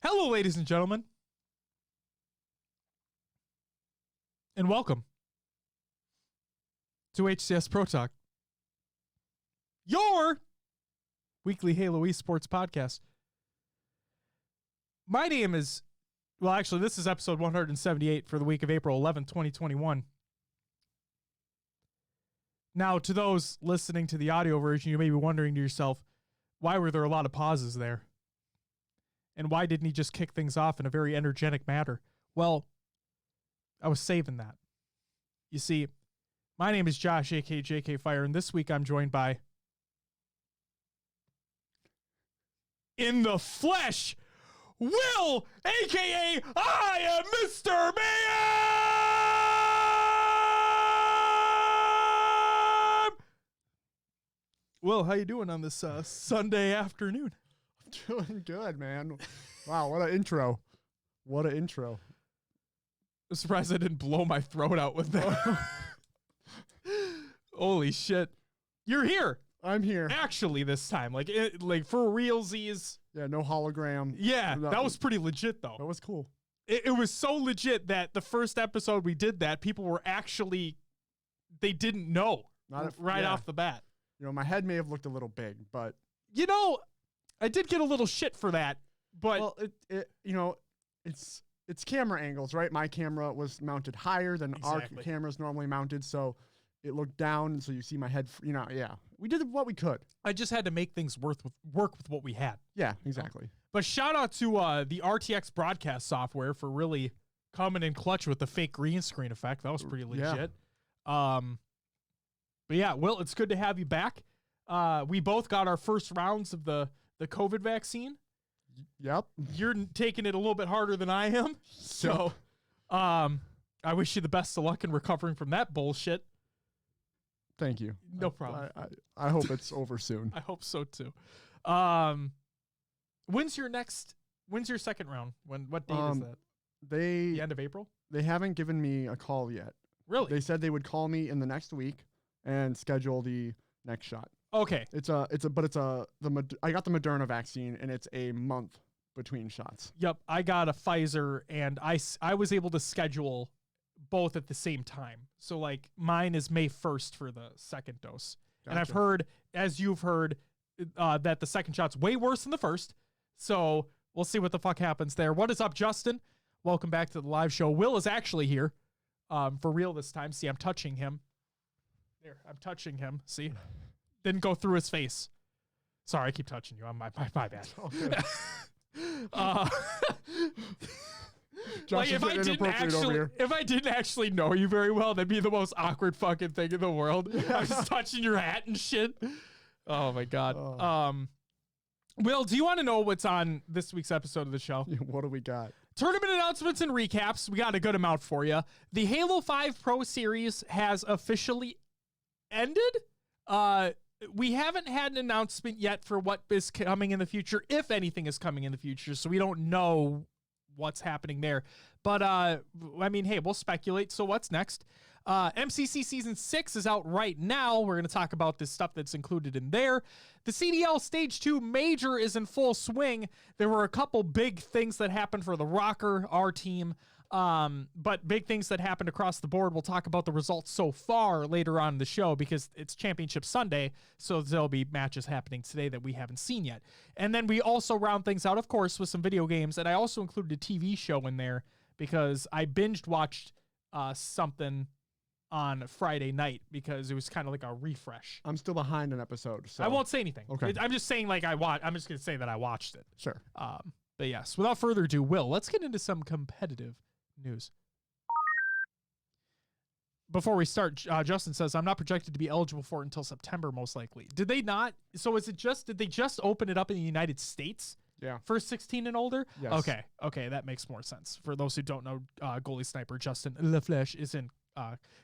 Hello, ladies and gentlemen, and welcome to HCS Pro Talk, your weekly Halo esports podcast. My name is, well, actually, this is episode 178 for the week of April 11th, 2021. Now, to those listening to the audio version, you may be wondering to yourself, why were there a lot of pauses there? And why didn't he just kick things off in a very energetic manner? Well, I was saving that. You see, my name is Josh, aka JK Fire, and this week I'm joined by, in the flesh, Will, aka I am Mr. Mayhem! Will, how you doing on this Sunday afternoon? Doing good, man. Wow, what an intro. What an intro. I'm surprised I didn't blow my throat out with that. Holy shit. You're here. I'm here. Actually, this time. Like for realsies. Yeah, no hologram. Yeah, that was pretty legit, though. That was cool. It was so legit that the first episode we did that, people were actually, they didn't know off the bat. You know, my head may have looked a little big, but... You know, I did get a little shit for that, but... Well, it's camera angles, right? My camera was mounted higher than Exactly. our camera's normally mounted, so it looked down, and so you see my head, yeah. We did what we could. I just had to make things work with what we had. Yeah, exactly. But shout out to the RTX broadcast software for really coming in clutch with the fake green screen effect. That was pretty legit. Yeah. But yeah, Will, it's good to have you back. We both got our first rounds of the COVID vaccine. Yep. You're taking it a little bit harder than I am. So I wish you the best of luck in recovering from that bullshit. Thank you. No problem. I hope it's over soon. I hope so too. When's your second round? What date is that? The end of April? They haven't given me a call yet. Really? They said they would call me in the next week and schedule the next shot. Okay. I got the Moderna vaccine, and it's a month between shots. Yep. I got a Pfizer, and I was able to schedule both at the same time. So like mine is May 1st for the second dose. Gotcha. And I've heard, as you've heard, that the second shot's way worse than the first. So we'll see what the fuck happens there. What is up, Justin? Welcome back to the live show. Will is actually here for real this time. See, I'm touching him. There, I'm touching him. See? Didn't go through his face. Sorry, I keep touching you. My bad. Okay. Josh, like if I didn't actually know you very well, that'd be the most awkward fucking thing in the world. I'm just touching your hat and shit. Oh my god. Will, do you want to know what's on this week's episode of the show? What do we got? Tournament announcements and recaps. We got a good amount for you. The Halo 5 Pro Series has officially ended. We haven't had an announcement yet for what is coming in the future, if anything is coming in the future, so we don't know what's happening there. But, I mean, hey, we'll speculate. So what's next? MCC Season 6 is out right now. We're going to talk about this stuff that's included in there. The CDL Stage 2 Major is in full swing. There were a couple big things that happened for the Rocker, our team, but big things that happened across the board. We'll talk about the results so far later on in the show because it's Championship Sunday, so there'll be matches happening today that we haven't seen yet. And then we also round things out, of course, with some video games, and I also included a TV show in there because I watched something on Friday night because it was kind of like a refresh. I'm still behind an episode, so I won't say anything. Okay. I'm just saying I'm just going to say that I watched it. Sure. But yes, without further ado, Will, let's get into some competitive news. Before we start, Justin says, I'm not projected to be eligible for it until September, most likely. Did they not? So did they just open it up in the United States? Yeah. For 16 and older? Yes. Okay, that makes more sense. For those who don't know, goalie sniper Justin LaFlèche is in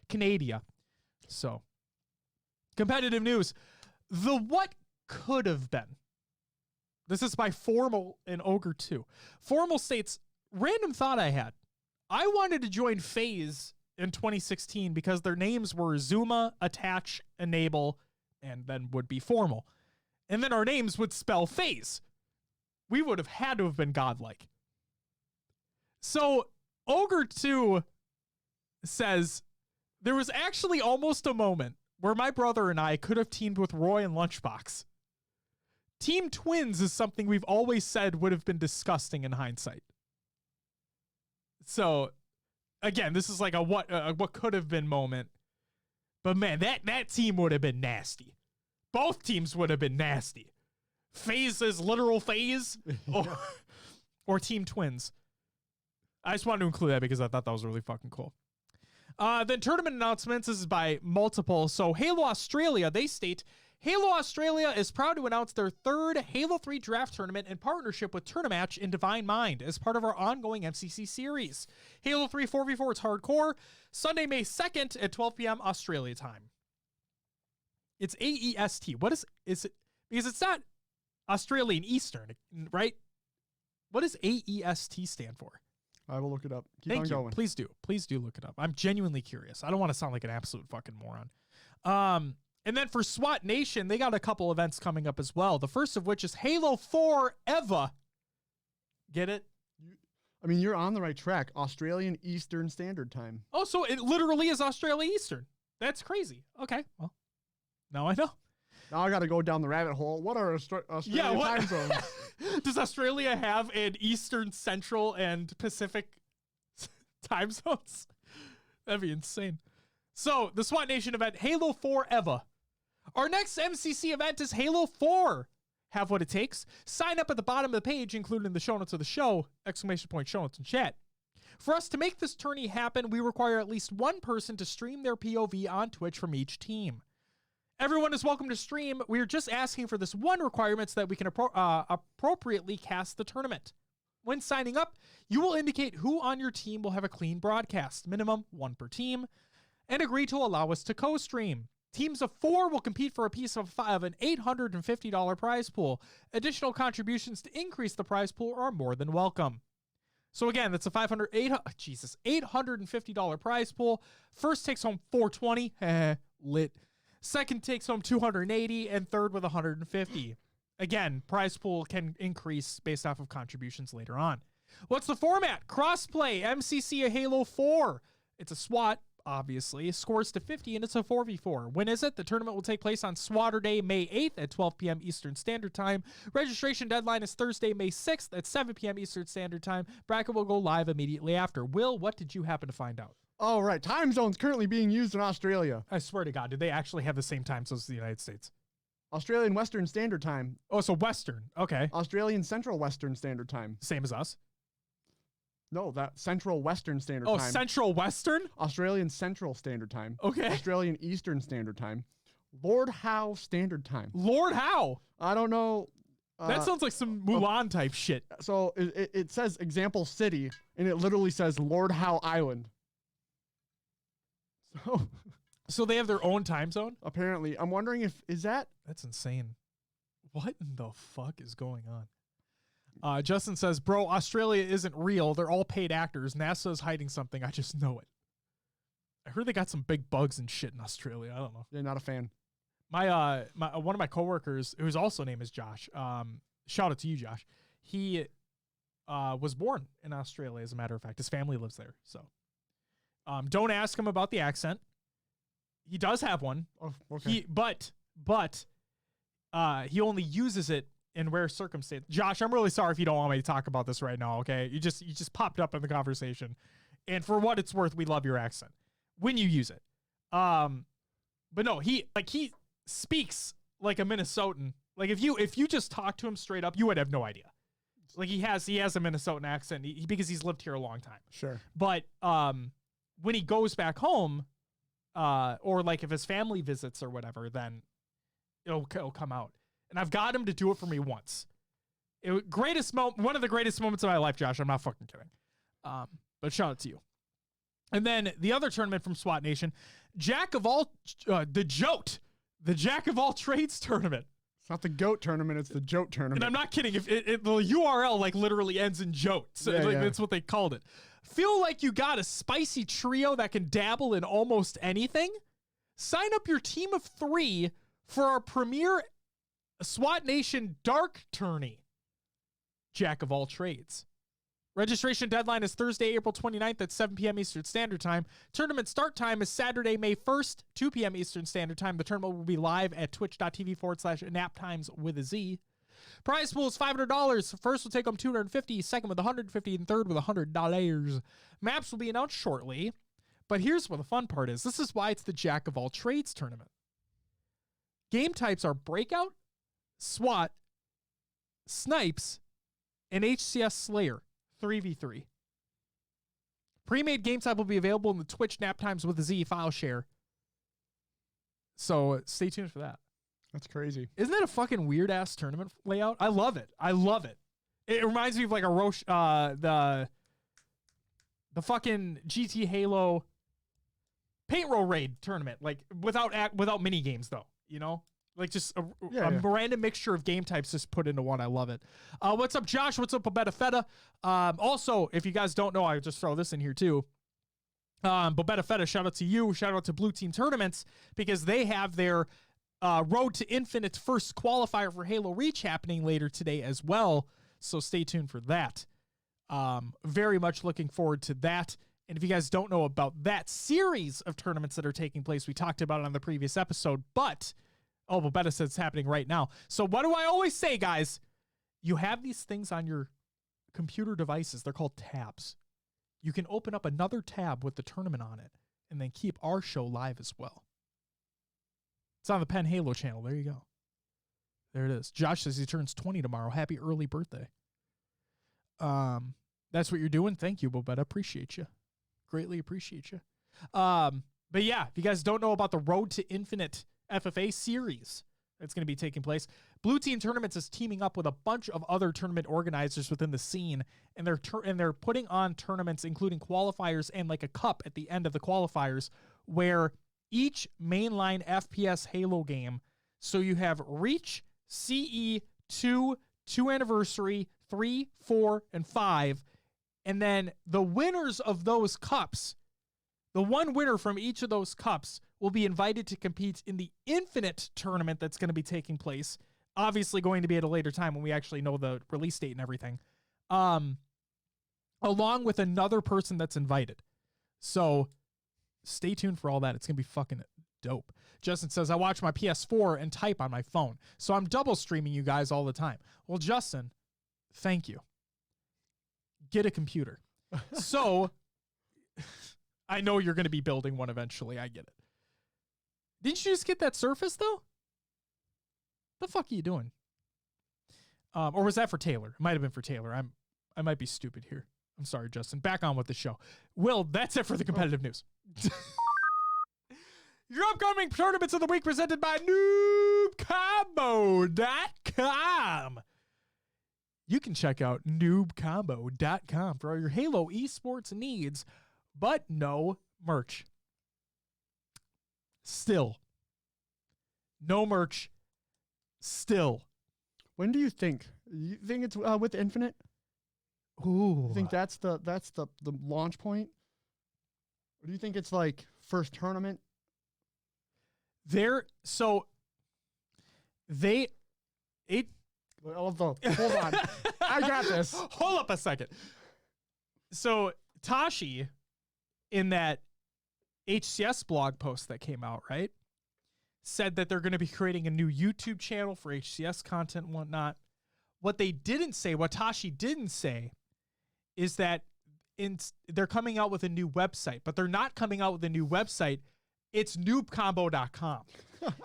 Canada. So, competitive news. The what could have been. This is by Formal and Ogre 2. Formal states, random thought I had. I wanted to join FaZe in 2016 because their names were Zuma, Attach, Enable, and then would be Formal. And then our names would spell FaZe. We would have had to have been godlike. So Ogre 2 says, there was actually almost a moment where my brother and I could have teamed with Roy and Lunchbox. Team twins is something we've always said would have been disgusting in hindsight. So, again, this is like a what could have been moment. But man, that team would have been nasty. Both teams would have been nasty. FaZe is literal FaZe or Team Twins. I just wanted to include that because I thought that was really fucking cool. Then tournament announcements. This is by multiple. So Halo Australia, they state, Halo Australia is proud to announce their third Halo 3 draft tournament in partnership with Tournamatch and Divine Mind as part of our ongoing MCC series. Halo 3 4v4 is hardcore, Sunday, May 2nd at 12 p.m. Australia time. It's AEST. What is it? Because it's not Australian Eastern, right? What does AEST stand for? I will look it up. Keep Thank on you. going. Please do. Please do look it up. I'm genuinely curious. I don't want to sound like an absolute fucking moron. And then for SWAT Nation, they got a couple events coming up as well. The first of which is Halo 4 EVA. Get it? I mean, you're on the right track. Australian Eastern Standard Time. Oh, so it literally is Australia Eastern. That's crazy. Okay, well, now I know. Now I got to go down the rabbit hole. What are Australian time zones? Does Australia have an Eastern, Central, and Pacific time zones? That'd be insane. So, the SWAT Nation event, Halo 4 EVA. Our next MCC event is Halo 4. Have what it takes. Sign up at the bottom of the page, included in the show notes of the show, ! Show notes in chat. For us to make this tourney happen, we require at least one person to stream their POV on Twitch from each team. Everyone is welcome to stream. We are just asking for this one requirement so that we can appropriately cast the tournament. When signing up, you will indicate who on your team will have a clean broadcast, minimum one per team, and agree to allow us to co-stream. Teams of 4 will compete for a piece of an $850 prize pool. Additional contributions to increase the prize pool are more than welcome. So again, that's a $850 prize pool. First takes home $420, lit. Second takes home $280, and third with $150. Again, prize pool can increase based off of contributions later on. What's the format? Crossplay, MCC, a Halo 4. It's a SWAT, obviously. Scores to 50, and it's a 4v4. When is it? The tournament will take place on Swatterday, May 8th at 12 p.m. Eastern Standard Time. Registration deadline is Thursday, May 6th at 7 p.m. Eastern Standard Time. Bracket will go live immediately after. Will, what did you happen to find out? Oh, right. Time zones currently being used in Australia. I swear to God, do they actually have the same time zones as the United States? Australian Western Standard Time. Oh, so Western. Okay. Australian Central Western Standard Time. Same as us? No, that Central Western Standard Time. Oh, Central Western? Australian Central Standard Time. Okay. Australian Eastern Standard Time. Lord Howe Standard Time. Lord Howe? I don't know. That sounds like some Mulan type shit. So it says example city, and it literally says Lord Howe Island. So they have their own time zone? Apparently. I'm wondering is that? That's insane. What in the fuck is going on? Justin says, bro, Australia isn't real. They're all paid actors. NASA is hiding something. I just know it. I heard they got some big bugs and shit in Australia. I don't know. You're not a fan. My one of my coworkers, whose also name is Josh, shout out to you, Josh. He was born in Australia, as a matter of fact. His family lives there. So don't ask him about the accent. He does have one. Oh, okay. But he only uses it in rare circumstances. Josh, I'm really sorry if you don't want me to talk about this right now, okay? You just popped up in the conversation. And for what it's worth, we love your accent when you use it. But no, he speaks like a Minnesotan. Like if you just talk to him straight up, you would have no idea. Like he has a Minnesotan accent because he's lived here a long time. Sure. But when he goes back home, or like if his family visits or whatever, then it'll come out. And I've got him to do it for me once. One of the greatest moments of my life, Josh. I'm not fucking kidding. But shout out to you. And then the other tournament from SWAT Nation, the Jack of All Trades tournament. It's not the GOAT tournament, it's the Jote tournament. And I'm not kidding. If the URL like literally ends in Jote. So that's what they called it. Feel like you got a spicy trio that can dabble in almost anything? Sign up your team of 3 for our premier SWAT Nation Dark Tourney. Jack of All Trades. Registration deadline is Thursday, April 29th at 7 p.m. Eastern Standard Time. Tournament start time is Saturday, May 1st, 2 p.m. Eastern Standard Time. The tournament will be live at twitch.tv/naptimes with a Z. Prize pool is $500. First will take home $250, second with $150, and third with $100. Maps will be announced shortly. But here's what the fun part is. This is why it's the Jack of all trades tournament. Game types are Breakout, SWAT, Snipes, and HCS Slayer. 3v3. Pre-made game type will be available in the Twitch Naptimes with a Z file share. So stay tuned for that. That's crazy. Isn't that a fucking weird ass tournament layout? I love it. I love it. It reminds me of like a Roche, the fucking GT Halo paint roll raid tournament, like without mini games though. You know. Like just a random mixture of game types just put into one. I love it. What's up, Josh? What's up, Bobetta Feta? Also, if you guys don't know, I just throw this in here too. Bobetta Feta, shout out to you. Shout out to Blue Team Tournaments because they have their Road to Infinite first qualifier for Halo Reach happening later today as well. So stay tuned for that. Very much looking forward to that. And if you guys don't know about that series of tournaments that are taking place, we talked about it on the previous episode, but Bobetta says it's happening right now. So what do I always say, guys? You have these things on your computer devices. They're called tabs. You can open up another tab with the tournament on it and then keep our show live as well. It's on the Penn Halo channel. There you go. There it is. Josh says he turns 20 tomorrow. Happy early birthday. That's what you're doing. Thank you, Bobetta. Appreciate you. Greatly appreciate you. But yeah, if you guys don't know about the Road to Infinite FFA series that's going to be taking place, Blue Team Tournaments is teaming up with a bunch of other tournament organizers within the scene, and they're putting on tournaments including qualifiers and like a cup at the end of the qualifiers where each mainline FPS Halo game, so you have Reach, CE, 2 Anniversary, 3, 4, and 5, and then the winners of those cups, the one winner from each of those cups will be invited to compete in the Infinite tournament that's going to be taking place. Obviously going to be at a later time when we actually know the release date and everything. Along with another person that's invited. So stay tuned for all that. It's going to be fucking dope. Justin says, I watch my PS4 and type on my phone. So I'm double streaming you guys all the time. Well, Justin, thank you. Get a computer. So I know you're going to be building one eventually. I get it. Didn't you just get that Surface, though? The fuck are you doing? Or was that for Taylor? It might have been for Taylor. I might be stupid here. I'm sorry, Justin. Back on with the show. Will, that's it for the competitive news. Your upcoming tournaments of the week presented by noobcombo.com. You can check out noobcombo.com for all your Halo esports needs, but no merch. Still. No merch. Still. When do you think? You think it's with Infinite? Ooh. You think that's the launch point? Or do you think it's like first tournament? Hold on. I got this. Hold up a second. So Tashi, in that HCS blog post that came out, right, said that they're going to be creating a new YouTube channel for HCS content and whatnot. What Tashi didn't say is that they're coming out with a new website, but they're not coming out with a new website. It's noobcombo.com.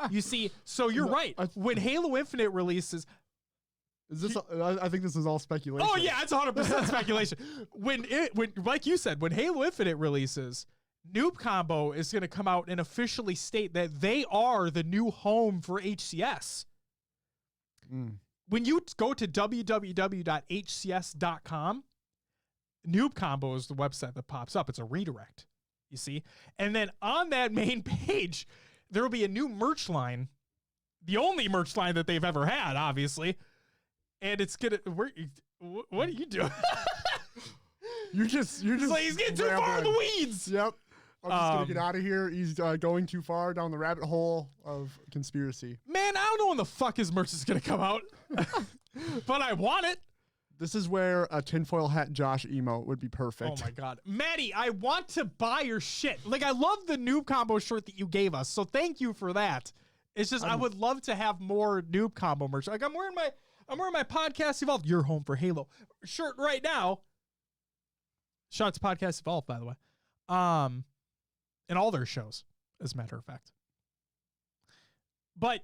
You see, so you're right. When Halo Infinite releases... I think this is all speculation. Oh, yeah, it's 100% speculation. When like you said, when Halo Infinite releases, Noob Combo is going to come out and officially state that they are the new home for HCS. When you go to www.hcs.com, Noob Combo is the website that pops up. It's a redirect, you see? And then on that main page, there will be a new merch line, the only merch line that they've ever had, obviously. And it's going to... What are you doing? You're just like, he's getting too far in the weeds. Yep. I'm just going to get out of here. He's going too far down the rabbit hole of conspiracy. Man, I don't know when the fuck his merch is going to come out. But I want it. This is where a tinfoil hat Josh emote would be perfect. Oh my God. Maddie, I want to buy your shit. Like, I love the noob combo shirt that you gave us. So thank you for that. It's just, I would love to have more noob combo merch. Like, I'm wearing my Podcast Evolved, Your Home for Halo shirt right now. Shout out to Podcast Evolved, by the way. And all their shows, as a matter of fact. But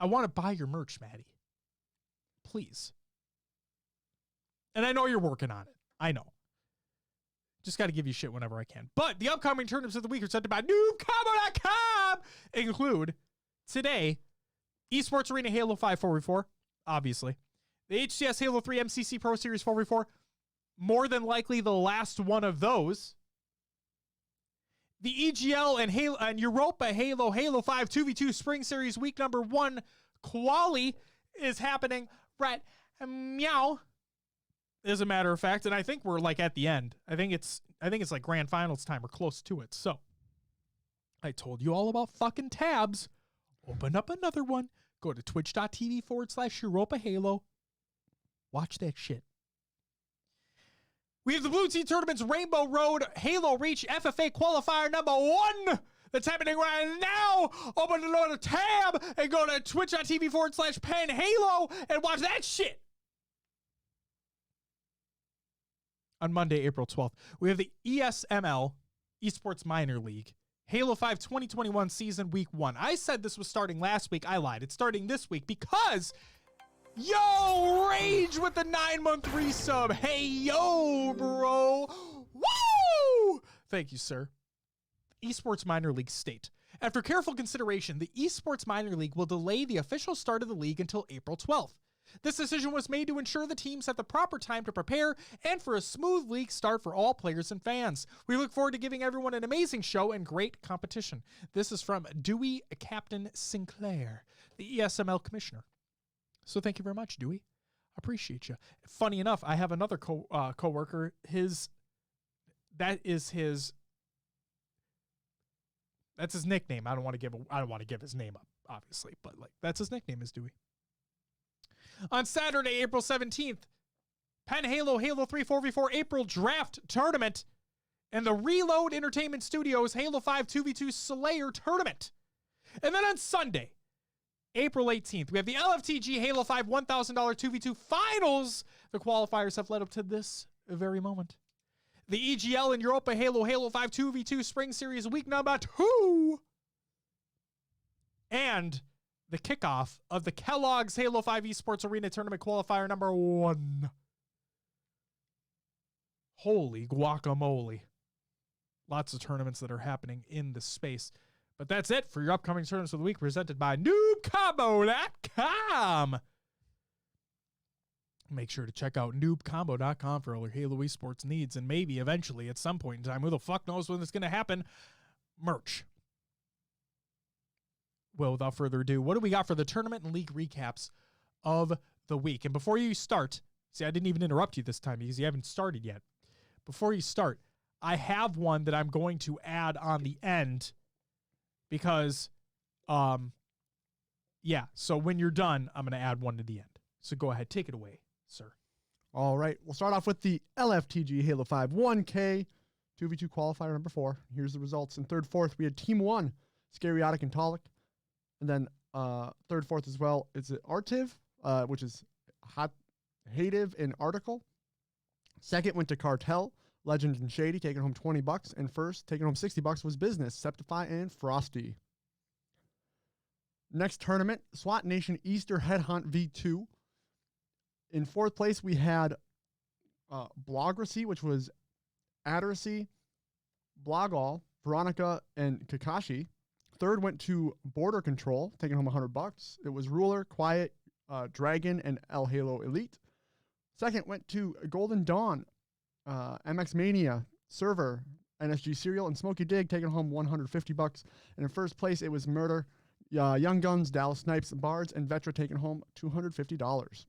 I want to buy your merch, Maddie. Please. And I know you're working on it. I know. Just got to give you shit whenever I can. But the upcoming tournaments of the week are sent by noobcombo.com include today, Esports Arena Halo 5 4v4, obviously. The HCS Halo 3 MCC Pro Series 4v4, more than likely the last one of those. The EGL and Halo and Europa Halo 5 2v2 Spring Series week number 1 quali is happening right meow. As a matter of fact, and I think we're like at the end. I think it's like grand finals time or close to it. So I told you all about fucking tabs. Open up another one. Go to twitch.tv/Europa Halo. Watch that shit. We have the Blue Team Tournament's Rainbow Road Halo Reach FFA qualifier number 1 that's happening right now. Open another tab and go to twitch.tv/Pen Halo and watch that shit. On Monday, April 12th, we have the ESML, Esports Minor League, Halo 5 2021 Season Week 1. I said this was starting last week. I lied. It's starting this week because, yo, Rage with the 9-month resub. Hey, yo, bro. Woo! Thank you, sir. Esports Minor League state. After careful consideration, the Esports Minor League will delay the official start of the league until April 12th. This decision was made to ensure the teams have the proper time to prepare and for a smooth league start for all players and fans. We look forward to giving everyone an amazing show and great competition. This is from Dewey Captain Sinclair, the ESML commissioner. So thank you very much, Dewey. Appreciate you. Funny enough, I have another coworker. That's his nickname. I don't want to give his name up, obviously, but like that's his nickname is Dewey. On Saturday, April 17th, Pen Halo 3 4v4 April Draft Tournament and the Reload Entertainment Studios Halo 5 2v2 Slayer Tournament. And then on Sunday, April 18th, we have the LFTG Halo 5 $1,000 2v2 Finals. The qualifiers have led up to this very moment. The EGL and Europa Halo 5 2v2 Spring Series week number 2. And the kickoff of the Kellogg's Halo 5 Esports Arena Tournament qualifier number 1. Holy guacamole. Lots of tournaments that are happening in this space. But that's it for your upcoming tournaments of the week presented by noobcombo.com. Make sure to check out noobcombo.com for all your Halo esports needs and maybe eventually at some point in time, who the fuck knows when it's going to happen, merch. Well, without further ado, what do we got for the tournament and league recaps of the week? And before you start, see, I didn't even interrupt you this time because you haven't started yet. Before you start, I have one that I'm going to add on the end because, yeah, so when you're done, I'm going to add one to the end. So go ahead, take it away, sir. All right, we'll start off with the LFTG Halo 5 1K 2v2 qualifier number 4. Here's the results. In third, fourth, we had Team 1, Scariotic and Tolic. And then third, fourth as well, it's Artiv, which is Hative and Article. Second went to Cartel, Legend and Shady, taking home $20. And first, taking home $60 was Business, Septify and Frosty. Next tournament, SWAT Nation Easter Headhunt V2. In fourth place, we had Blogeracy, which was Aderacy, Blogall, Veronica, and Kakashi. Third went to Border Control, taking home $100. It was Ruler, Quiet, Dragon, and El Halo Elite. Second went to Golden Dawn, MX Mania, Server, NSG Serial, and Smokey Dig, taking home $150. And in first place, it was Murder, Young Guns, Dallas Snipes, Bards, and Vetra, taking home $250.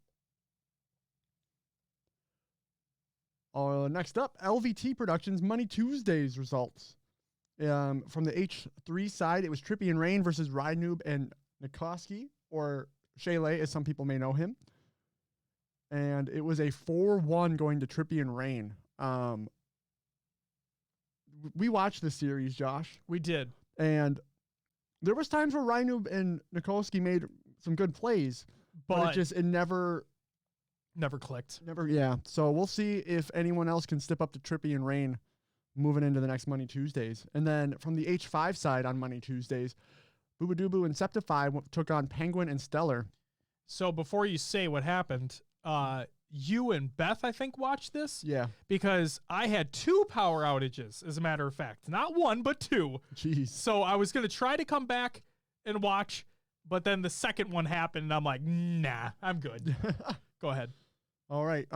Next up, LVT Productions Money Tuesdays results. From the H3 side, it was Trippy and Rain versus Ride Noob and Nikoski, or Shayla, as some people may know him. and it was a 4-1 going to Trippy and Rain. We watched the series, Josh. We did. And there was times where Rynoob and Nikolsky made some good plays, but it never clicked. Yeah. So we'll see if anyone else can step up to Trippy and Rain moving into the next Money Tuesdays. And then from the H5 side on Money Tuesdays, Boobadooboo and Septify took on Penguin and Stellar. So before you say what happened, you and Beth, I think, watched this. Yeah. Because I had 2 power outages, as a matter of fact. Not 1, but 2. Jeez. So I was going to try to come back and watch, but then the second one happened, and I'm like, nah, I'm good. Go ahead. All right.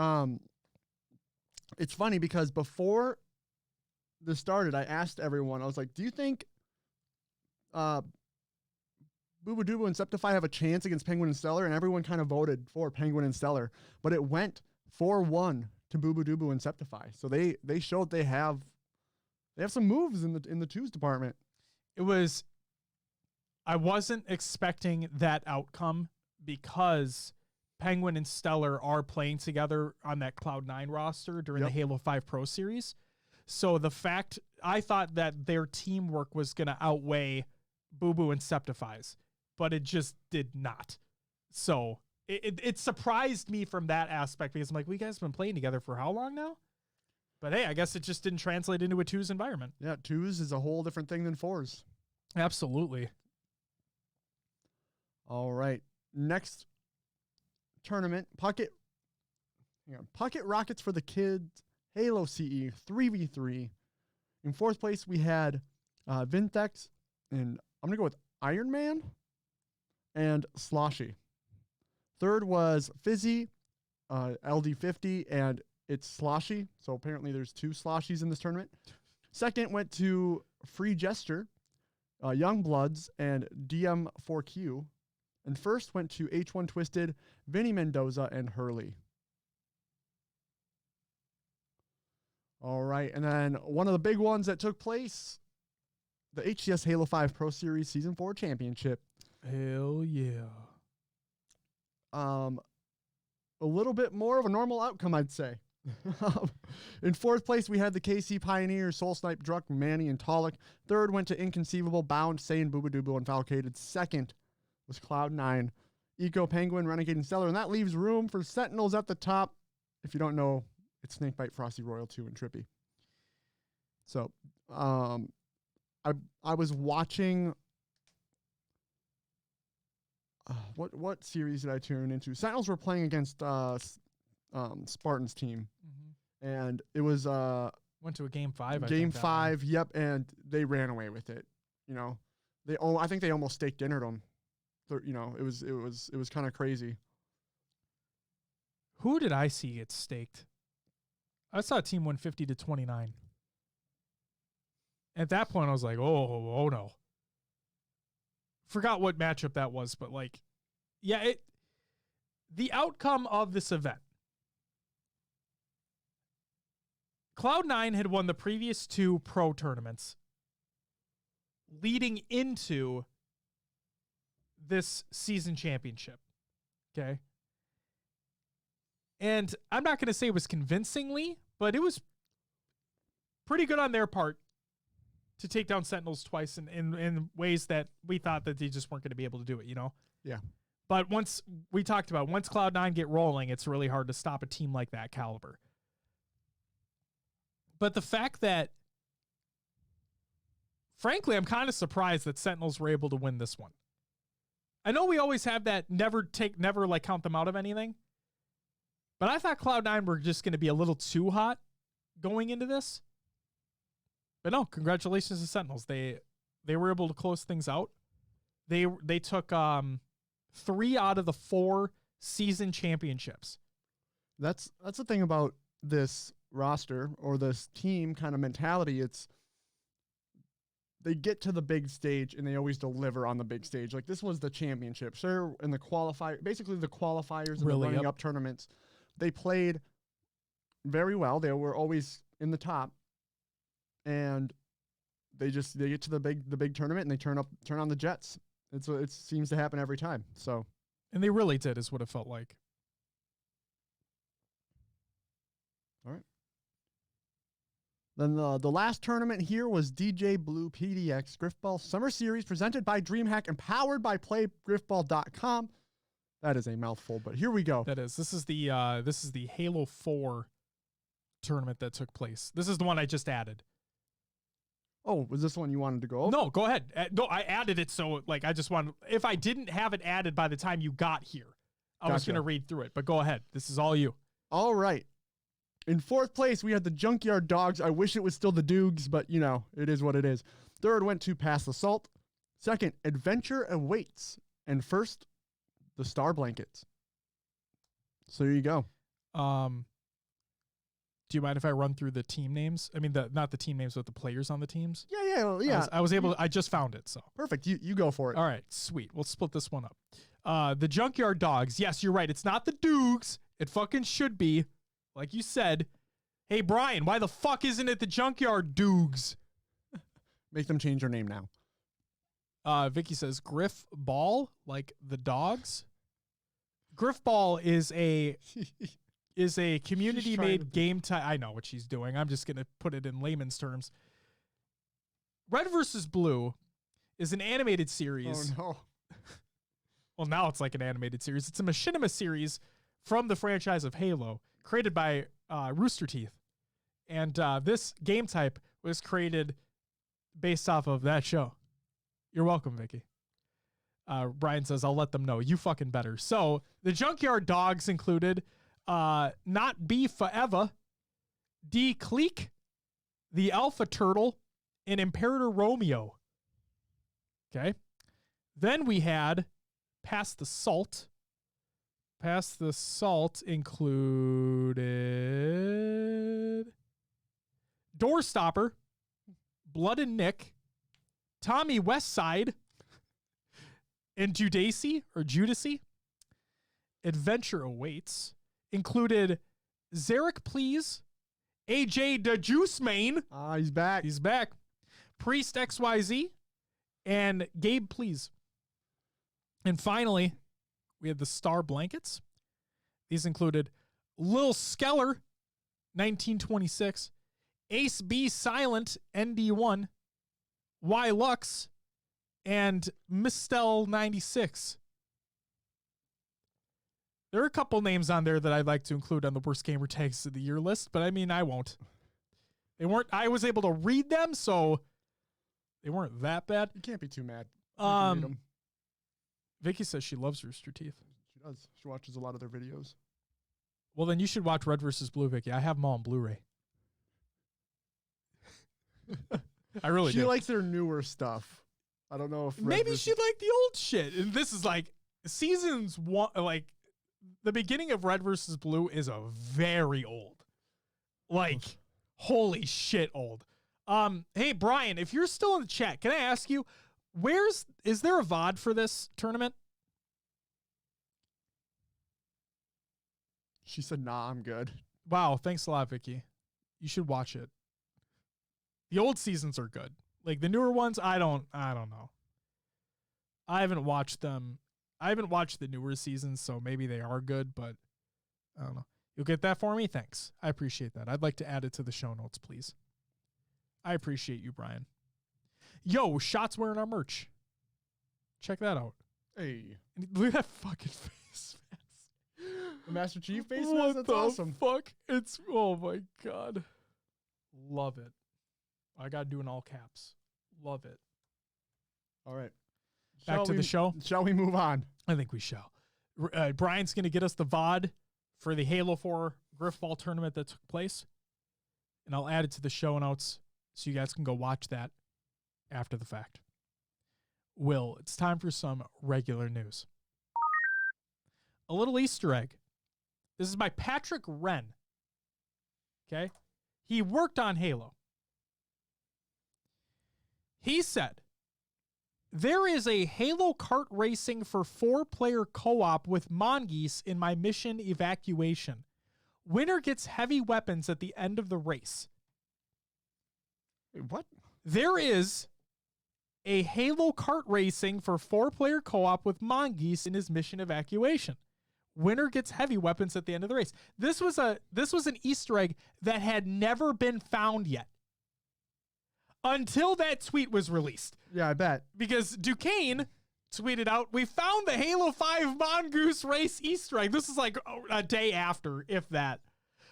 It's funny because before this started, I asked everyone, I was like, do you think Boobadooboo and Septify have a chance against Penguin and Stellar? And everyone kind of voted for Penguin and Stellar, but it went 4-1 to Boobadooboo and Septify. So they showed they have some moves in the twos department. I wasn't expecting that outcome because Penguin and Stellar are playing together on that Cloud9 roster during the Halo 5 Pro Series. So I thought that their teamwork was going to outweigh Boo Boo and Septify's, but it just did not. So it surprised me from that aspect because I'm like, we guys have been playing together for how long now? But hey, I guess it just didn't translate into a twos environment. Yeah, twos is a whole different thing than fours. Absolutely. All right. Next tournament, Puckett Rockets for the Kids, Halo CE 3v3. In 4th place, we had Vintex, and I'm going to go with Iron Man and Sloshy. 3rd was Fizzy, LD50, and it's Sloshy. So apparently there's 2 Sloshies in this tournament. 2nd went to Free Gesture, Youngbloods, and DM4Q. And 1st went to H1 Twisted, Vinny Mendoza, and Hurley. All right, and then one of the big ones that took place, the HCS Halo 5 Pro Series Season 4 Championship. Hell yeah. A little bit more of a normal outcome, I'd say. In 4th place, we had the KC Pioneers, Soul Snipe, Druck, Manny, and Tolic. 3rd went to Inconceivable, Bound, Sane, Boobadooboo, and Falcated. 2nd was Cloud9, Eco, Penguin, Renegade, and Stellar. And that leaves room for Sentinels at the top. If you don't know, it's Snakebite, Frosty, Royal 2, and Trippy. So, I was watching. What series did I tune into? Sentinels were playing against Spartan's team, and it was went to a game 5. Game 5, yep, and they ran away with it. You know, I think they almost steak dinnered them. You know, it was kind of crazy. Who did I see get staked? I saw Team 150 to 29. At that point, I was like, oh no. Forgot what matchup that was, but like, yeah, the outcome of this event. Cloud9 had won the previous 2 pro tournaments leading into this season championship. Okay. And I'm not going to say it was convincingly, but it was pretty good on their part to take down Sentinels twice in ways that we thought that they just weren't going to be able to do it, you know? Yeah. But once Cloud9 get rolling, it's really hard to stop a team like that caliber. But the fact that, frankly, I'm kind of surprised that Sentinels were able to win this one. I know we always have that never like count them out of anything. But I thought Cloud9 were just going to be a little too hot going into this. But no, congratulations to Sentinels. They were able to close things out. They took 3 out of the 4 season championships. That's the thing about this roster or this team kind of mentality. It's they get to the big stage and they always deliver on the big stage. Like this was the championship. Sure, in the basically the qualifiers and the running up tournaments, they played very well. They were always in the top. And they get to the big tournament and they turn on the Jets. It seems to happen every time. So, and they really did, is what it felt like. All right. Then the last tournament here was DJ Blue PDX Griffball Summer Series presented by DreamHack and powered by PlayGriffball.com. That is a mouthful, but here we go. That is. This is the Halo 4 tournament that took place. This is the one I just added. Oh, was this one you wanted to go over? No, go ahead. No, I added it so like I just wanted. If I didn't have it added by the time you got here, I was going to read through it. But go ahead. This is all you. All right. In fourth place, we had the Junkyard Dogs. I wish it was still the Doogs, but, you know, it is what it is. Third went to Pass the Salt. Second, Adventure Awaits. And first, the Star Blankets. So there you go. Do you mind if I run through the team names? I mean, not the team names, but the players on the teams. Yeah. I was able. I just found it. So perfect. You go for it. All right, sweet. We'll split this one up. The Junkyard Dogs. Yes, you're right. It's not the Doogs. It fucking should be, like you said. Hey Brian, why the fuck isn't it the Junkyard Doogs? Make them change their name now. Vicky says Griff Ball, like the dogs. Griff Ball is a community-made game type. I know what she's doing. I'm just going to put it in layman's terms. Red vs. Blue is an animated series. Oh, no. Well, now it's like an animated series. It's a machinima series from the franchise of Halo, created by Rooster Teeth. And this game type was created based off of that show. You're welcome, Vicky. Brian says, I'll let them know. You fucking better. So the Junkyard Dogs included Not Be Forever, D. Cleek, the Alpha Turtle, and Imperator Romeo. Okay. Then we had Pass the Salt. Pass the Salt included Doorstopper, Blood and Nick, Tommy Westside, and Judacy. Adventure Awaits included Zarek Please, AJ the Juice Main. He's back. He's back. Priest XYZ and Gabe Please. And finally, we had the Star Blankets. These included Lil Skeller, 1926, Ace B Silent, ND1, Y Lux, and Mistel 96. There are a couple names on there that I'd like to include on the worst gamer tags of the year list, but I mean, I won't. They weren't. I was able to read them, so they weren't that bad. You can't be too mad. You can read 'em. Vicky says she loves Rooster Teeth. She does. She watches a lot of their videos. Well, then you should watch Red vs. Blue, Vicky. I have them all on Blu-ray. I really do. She likes their newer stuff. I don't know if maybe she'd like the old shit. And this is like seasons one, like the beginning of Red vs. Blue is a very old, like holy shit old. Hey Brian, if you're still in the chat, can I ask you, is there a VOD for this tournament? She said, nah, I'm good. Wow, thanks a lot, Vicky. You should watch it. The old seasons are good. Like the newer ones, I don't know. I haven't watched them. I haven't watched the newer seasons, so maybe they are good, but I don't know. You'll get that for me? Thanks. I appreciate that. I'd like to add it to the show notes, please. I appreciate you, Brian. Yo, Shot's wearing our merch. Check that out. Hey. Look at that fucking face mask. The Master Chief face mask? That's awesome. Fuck? It's, oh my God. Love it. I got to do in all caps. Love it. All right. Back to the show. Shall we move on? I think we shall. Brian's going to get us the VOD for the Halo 4 Griffball tournament that took place. And I'll add it to the show notes so you guys can go watch that after the fact. Will, it's time for some regular news. A little Easter egg. This is by Patrick Wren. Okay? He worked on Halo. He said, there is a Halo kart racing for 4-player co-op with mongoose in my mission evacuation. Winner gets heavy weapons at the end of the race. Wait, what? There is a Halo kart racing for 4-player co-op with mongoose in his mission evacuation. Winner gets heavy weapons at the end of the race. This was an Easter egg that had never been found yet until that tweet was released. Yeah, I bet. Because Duquesne tweeted out, "We found the Halo 5 Mongoose race Easter egg." This is like a day after, if that.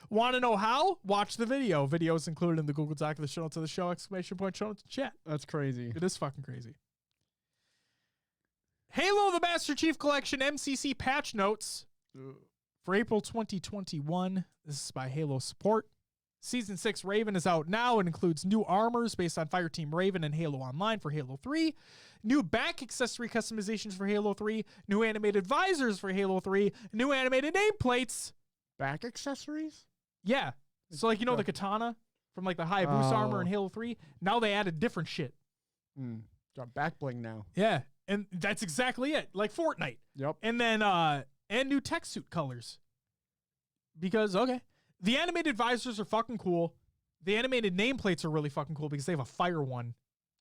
Want to know how? Watch the video. Video is included in the Google Doc of the show notes of the show, ! Show notes chat. That's crazy. It is fucking crazy. Halo the Master Chief Collection MCC patch notes for April 2021. This is by Halo Support. Season 6 Raven is out now and includes new armors based on Fireteam Raven and Halo Online for Halo 3, new back accessory customizations for Halo 3, new animated visors for Halo 3, new animated nameplates. Back accessories? Yeah. So like, the katana from like the Hayabusa armor in Halo 3? Now they added different shit. Got back bling now. Yeah. And that's exactly it. Like Fortnite. Yep. And then, and new tech suit colors. Because, okay. The animated visors are fucking cool. The animated nameplates are really fucking cool because they have a fire one.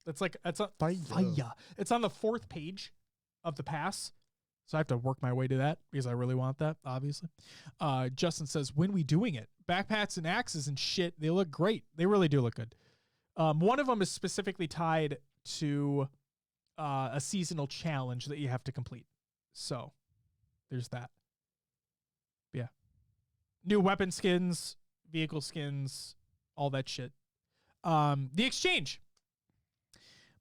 That's like, it's a fire. It's on the 4th page of the pass. So I have to work my way to that because I really want that, obviously. Justin says, when we doing it? Backpacks and axes and shit, they look great. They really do look good. One of them is specifically tied to a seasonal challenge that you have to complete. So there's that. Yeah. New weapon skins, vehicle skins, all that shit. The exchange.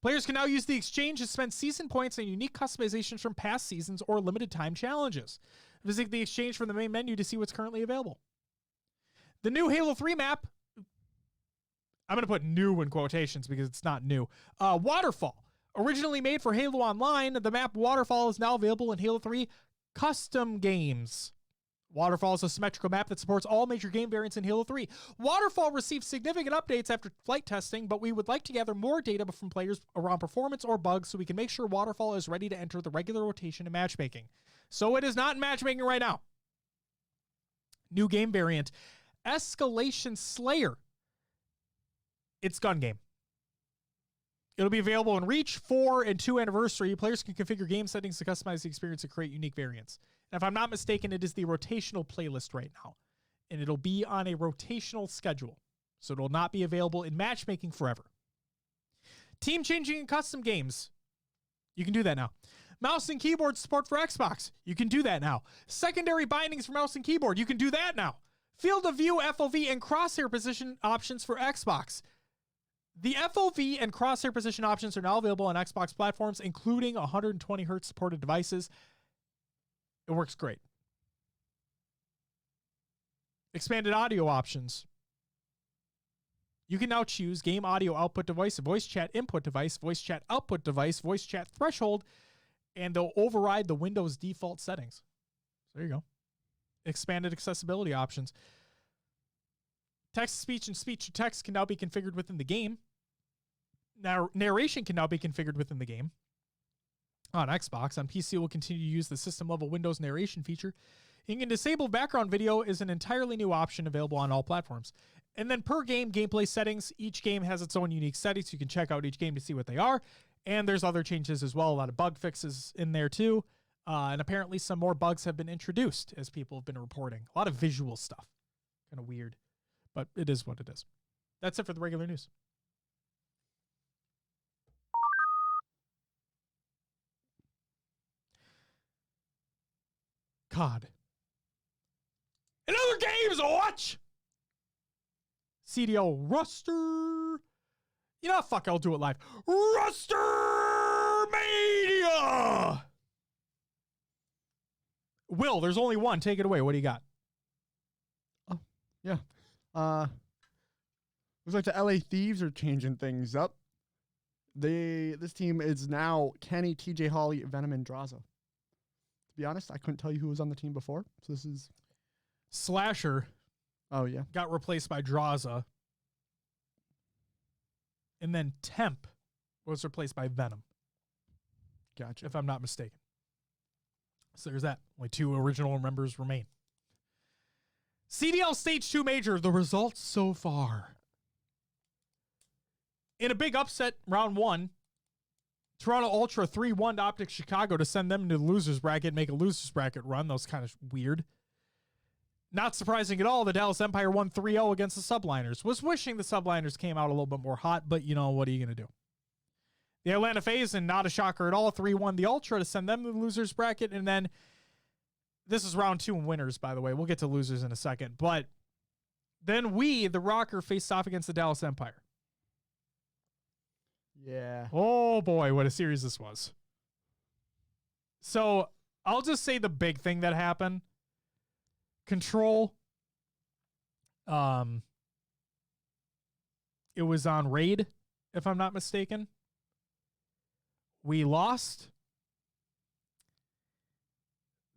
Players can now use the exchange to spend season points on unique customizations from past seasons or limited time challenges. Visit the exchange from the main menu to see what's currently available. The new Halo 3 map, I'm going to put new in quotations because it's not new. Waterfall. Originally made for Halo Online, the map Waterfall is now available in Halo 3 custom games. Waterfall is a symmetrical map that supports all major game variants in Halo 3. Waterfall received significant updates after flight testing, but we would like to gather more data from players around performance or bugs so we can make sure Waterfall is ready to enter the regular rotation in matchmaking. So it is not in matchmaking right now. New game variant, Escalation Slayer. It's gun game. It'll be available in Reach, 4, and 2 Anniversary. Players can configure game settings to customize the experience and create unique variants. And if I'm not mistaken, it is the rotational playlist right now. And it'll be on a rotational schedule. So it'll not be available in matchmaking forever. Team changing and custom games. You can do that now. Mouse and keyboard support for Xbox. You can do that now. Secondary bindings for mouse and keyboard. You can do that now. Field of view, FOV, and crosshair position options for Xbox. The FOV and crosshair position options are now available on Xbox platforms, including 120 Hz supported devices. It works great. Expanded audio options. You can now choose game audio output device, voice chat input device, voice chat output device, voice chat threshold, and they'll override the Windows default settings. So there you go. Expanded accessibility options. Text-to-speech and speech-to-text can now be configured within the game. Now, narration can now be configured within the game. On Xbox, on PC, we'll continue to use the system-level Windows narration feature. You can disable background video is an entirely new option available on all platforms. And then per game, gameplay settings. Each game has its own unique settings. You can check out each game to see what they are. And there's other changes as well. A lot of bug fixes in there too. And apparently some more bugs have been introduced as people have been reporting. A lot of visual stuff. Kind of weird. But it is what it is. That's it for the regular news. COD. And other games to watch! CDL roster. You know, fuck, I'll do it live. Roster Mania! Will, there's only one. Take it away. What do you got? Oh, yeah. Looks like the LA Thieves are changing things up. This team is now Kenny, TJ Hawley, Venom, and Draza. To be honest, I couldn't tell you who was on the team before. So this is Slasher. Oh yeah. Got replaced by Draza. And then Temp was replaced by Venom. Gotcha. If I'm not mistaken. So there's that. Only 2 original members remain. CDL Stage 2 Major, the results so far. In a big upset, round 1, Toronto Ultra 3-1 to Optic Chicago to send them into the losers bracket, make a losers bracket run. That was kind of weird. Not surprising at all, the Dallas Empire won 3-0 against the Subliners. Was wishing the Subliners came out a little bit more hot, but what are you going to do? The Atlanta FaZe, and not a shocker at all, 3-1 the Ultra to send them to the losers bracket. And then this is round 2 winners, by the way. We'll get to losers in a second. But then we, the Rocker, faced off against the Dallas Empire. Yeah. Oh, boy, what a series this was. So I'll just say the big thing that happened. Control. It was on raid, if I'm not mistaken. We lost.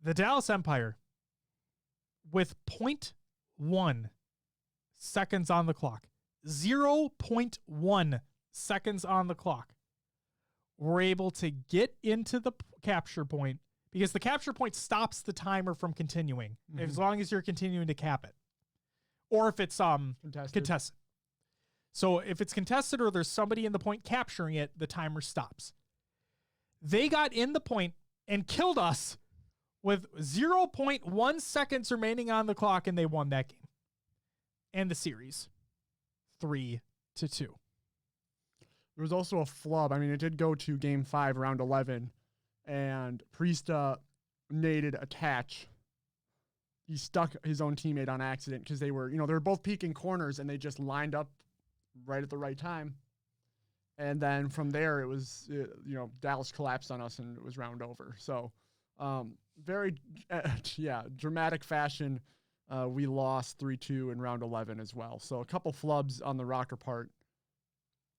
The Dallas Empire, with 0.1 seconds on the clock, 0.1 seconds on the clock, were able to get into the capture point, because the capture point stops the timer from continuing, as long as you're continuing to cap it. Or if it's contested. So if it's contested or there's somebody in the point capturing it, the timer stops. They got in the point and killed us with 0.1 seconds remaining on the clock, and they won that game. And the series. 3-2. There was also a flub. I mean, it did go to game 5, round 11, and Priesta naded attach. He stuck his own teammate on accident because they were both peeking corners, and they just lined up right at the right time. And then from there, it was, Dallas collapsed on us, and it was round over. So, very, dramatic fashion. We lost 3-2 in round 11 as well. So a couple flubs on the Rocker part.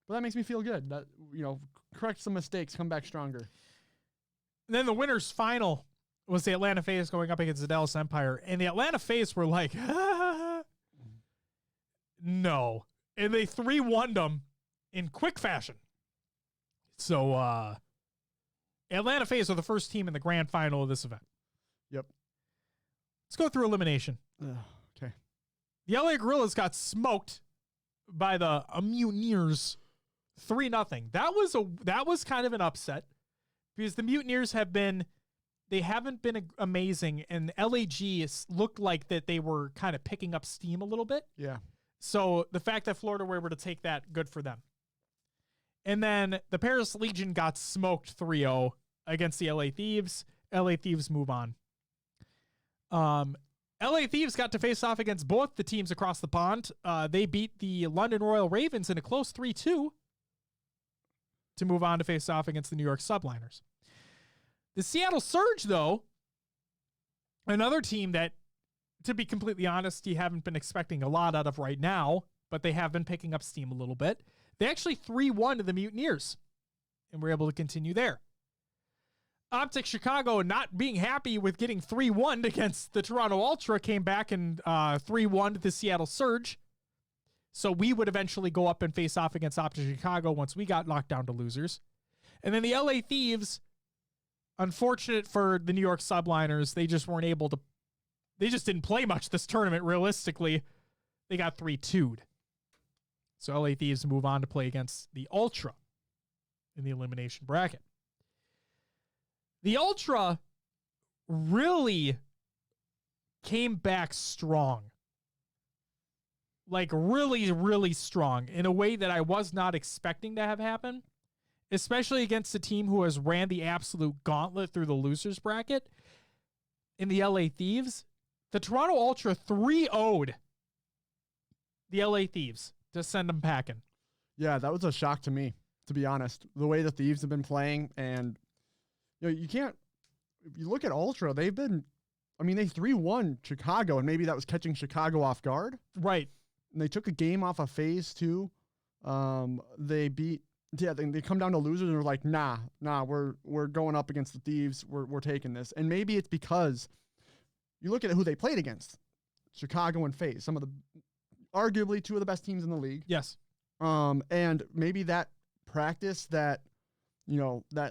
But that makes me feel good. That, correct some mistakes, come back stronger. And then the winner's final was the Atlanta FaZe going up against the Dallas Empire. And the Atlanta FaZe were like, no. And they 3-1'd them in quick fashion. So Atlanta FaZe are the first team in the grand final of this event. Yep. Let's go through elimination. Okay. The LA Gorillas got smoked by the Mutineers 3-0. That was kind of an upset, because the Mutineers haven't been amazing, and LAG looked like that they were kind of picking up steam a little bit. Yeah. So the fact that Florida were able to take that, good for them. And then the Paris Legion got smoked 3-0 against the LA Thieves. LA Thieves move on. LA Thieves got to face off against both the teams across the pond. They beat the London Royal Ravens in a close 3-2 to move on to face off against the New York Subliners. The Seattle Surge, though, another team that, to be completely honest, you haven't been expecting a lot out of right now, but they have been picking up steam a little bit. They actually 3-1 to the Mutineers, and were able to continue there. Optic Chicago, not being happy with getting 3-1 against the Toronto Ultra, came back and 3-1 to the Seattle Surge. So we would eventually go up and face off against Optic Chicago once we got knocked down to losers. And then the LA Thieves, unfortunate for the New York Subliners, they just weren't able to, they just didn't play much this tournament, realistically. They got 3-2'd. So LA Thieves move on to play against the Ultra in the elimination bracket. The Ultra really came back strong. Like really, really strong in a way that I was not expecting to have happen, especially against a team who has ran the absolute gauntlet through the losers bracket. In the LA Thieves, the Toronto Ultra 3-0'd the LA Thieves to send them packing. Yeah, that was a shock to me, to be honest. The way the Thieves have been playing, and you can't, if you look at Ultra, they 3-1 Chicago, and maybe that was catching Chicago off guard. Right. And they took a game off of FaZe too. They come down to losers and they're like, nah, we're going up against the Thieves. We're taking this. And maybe it's because you look at who they played against, Chicago and FaZe, some of the arguably two of the best teams in the league. Yes. And maybe that practice, that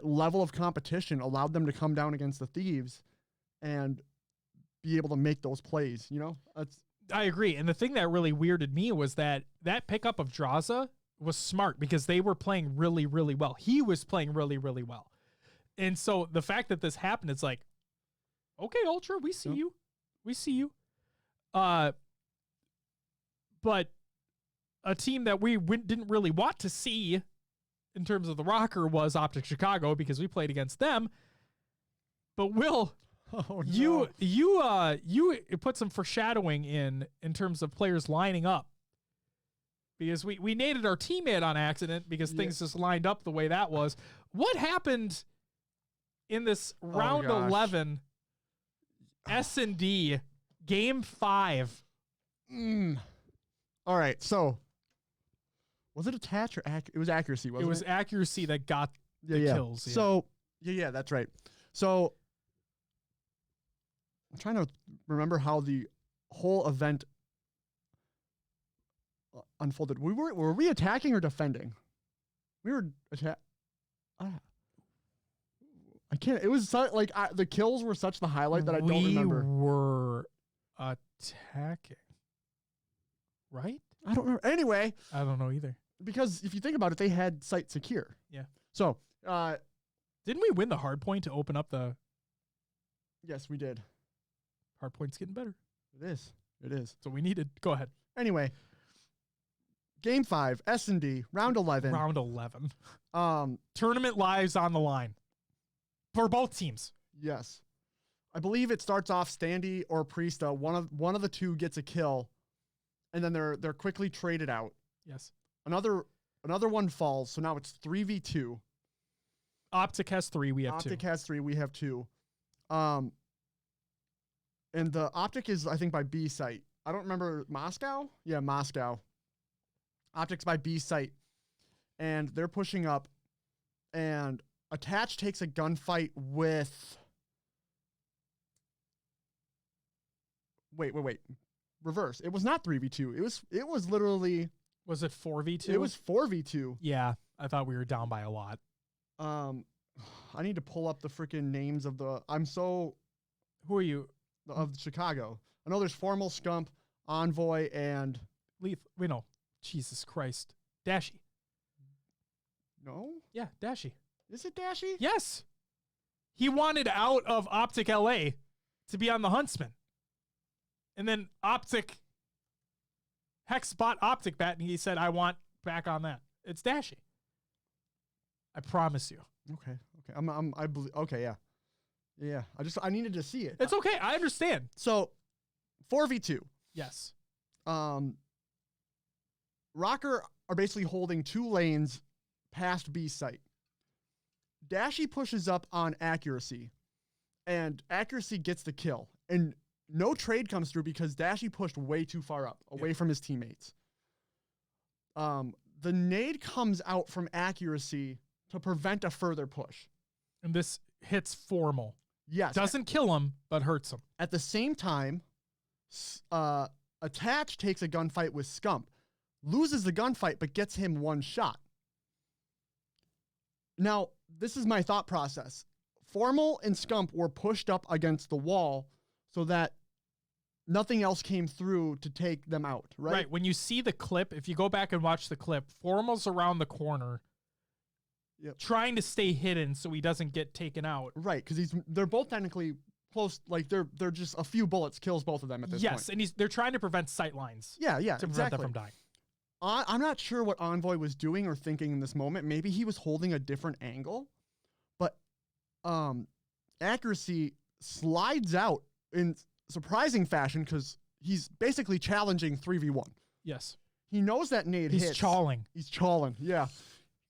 level of competition allowed them to come down against the Thieves and be able to make those plays. I agree. And the thing that really weirded me was that pickup of Draza was smart because they were playing really, really well. He was playing really, really well. And so the fact that this happened, it's like, okay, Ultra, we see you. We see you. But a team that we didn't really want to see in terms of the rocker was Optic Chicago because we played against them. But Will, you put some foreshadowing in terms of players lining up. Because we naded our teammate on accident because things just lined up the way that was. What happened in this round 11 S&D game 5? All right, so was it attach or it was accuracy? Wasn't it? It was accuracy that got the kills. Yeah. So that's right. So I'm trying to remember how the whole event unfolded. Were we attacking or defending? We were I can't. It was like the kills were such the highlight that I don't remember. We were attacking, right? I don't remember. Anyway, I don't know either. Because if you think about it, they had site secure. Yeah. So, didn't we win the hard point to open up the? Yes, we did. Hard point's getting better. It is. It is. So we needed. Go ahead. Anyway, game 5, S&D, round 11. Round 11. Tournament lives on the line for both teams. Yes, I believe it starts off Standy or Priesta. One of the two gets a kill, and then they're quickly traded out. Yes. Another one falls, so now it's 3v2. Optic has 3, we have 2. Optic has 3, we have 2. And the Optic is, I think, by B site. I don't remember. Moscow? Yeah, Moscow. Optic's by B site. And they're pushing up. And Attach takes a gunfight with... Wait. Reverse. It was not 3v2. It was literally... Was it 4v2? It was 4v2. Yeah, I thought we were down by a lot. I need to pull up the freaking names of the... Who are you? Of Chicago. I know there's Formal, Scump, Envoy, and... Leith. Wait, no. Jesus Christ. Dashy. No? Yeah, Dashy. Is it Dashy? Yes. He wanted out of Optic LA to be on the Huntsman. And then Optic... Hex bought Optic Bat, and he said, I want back on that. It's Dashy. I promise you. Okay. I believe... Okay, yeah. Yeah, I needed to see it. It's okay. I understand. So, 4v2. Yes. Rocker are basically holding 2 lanes past B site. Dashy pushes up on accuracy, and accuracy gets the kill. And no trade comes through because Dashy pushed way too far up, away from his teammates. The nade comes out from accuracy to prevent a further push. And this hits Formal. Yes. Doesn't kill him, but hurts him. At the same time, Attach takes a gunfight with Scump, loses the gunfight, but gets him 1 shot. Now, this is my thought process. Formal and Scump were pushed up against the wall so that nothing else came through to take them out, right? Right. When you see the clip, if you go back and watch the clip, Formal's around the corner. Yep. Trying to stay hidden so he doesn't get taken out. Right, because they're both technically close. Like they're just a few bullets kills both of them at this point. Yes, and they're trying to prevent sight lines. Yeah, to prevent them from dying. I'm not sure what Envoy was doing or thinking in this moment. Maybe he was holding a different angle, but accuracy slides out in surprising fashion because he's basically challenging 3v1. Yes, he knows that nade hits. He's chawling. Yeah.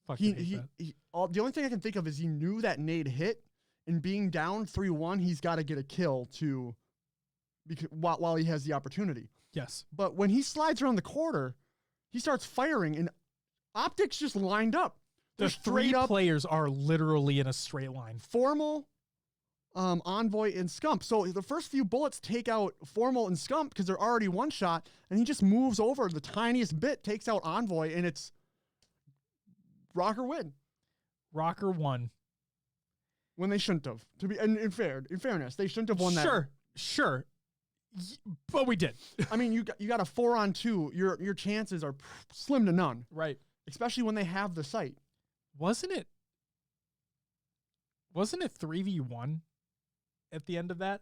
The only thing I can think of is he knew that nade hit, and being down 3-1, he's got to get a kill while he has the opportunity. Yes. But when he slides around the corner, he starts firing, and Optics just lined up. The 3 players are literally in a straight line. Formal, Envoy, and Scump. So the first few bullets take out Formal and Scump because they're already 1 shot, and he just moves over the tiniest bit, takes out Envoy, and it's Rocker win. Rocker won. When they shouldn't have. To be in fairness, they shouldn't have won that. Sure. But we did. I mean, you got a 4-on-2. Your chances are slim to none. Right. especially when they have the site. Wasn't it 3v1 at the end of that?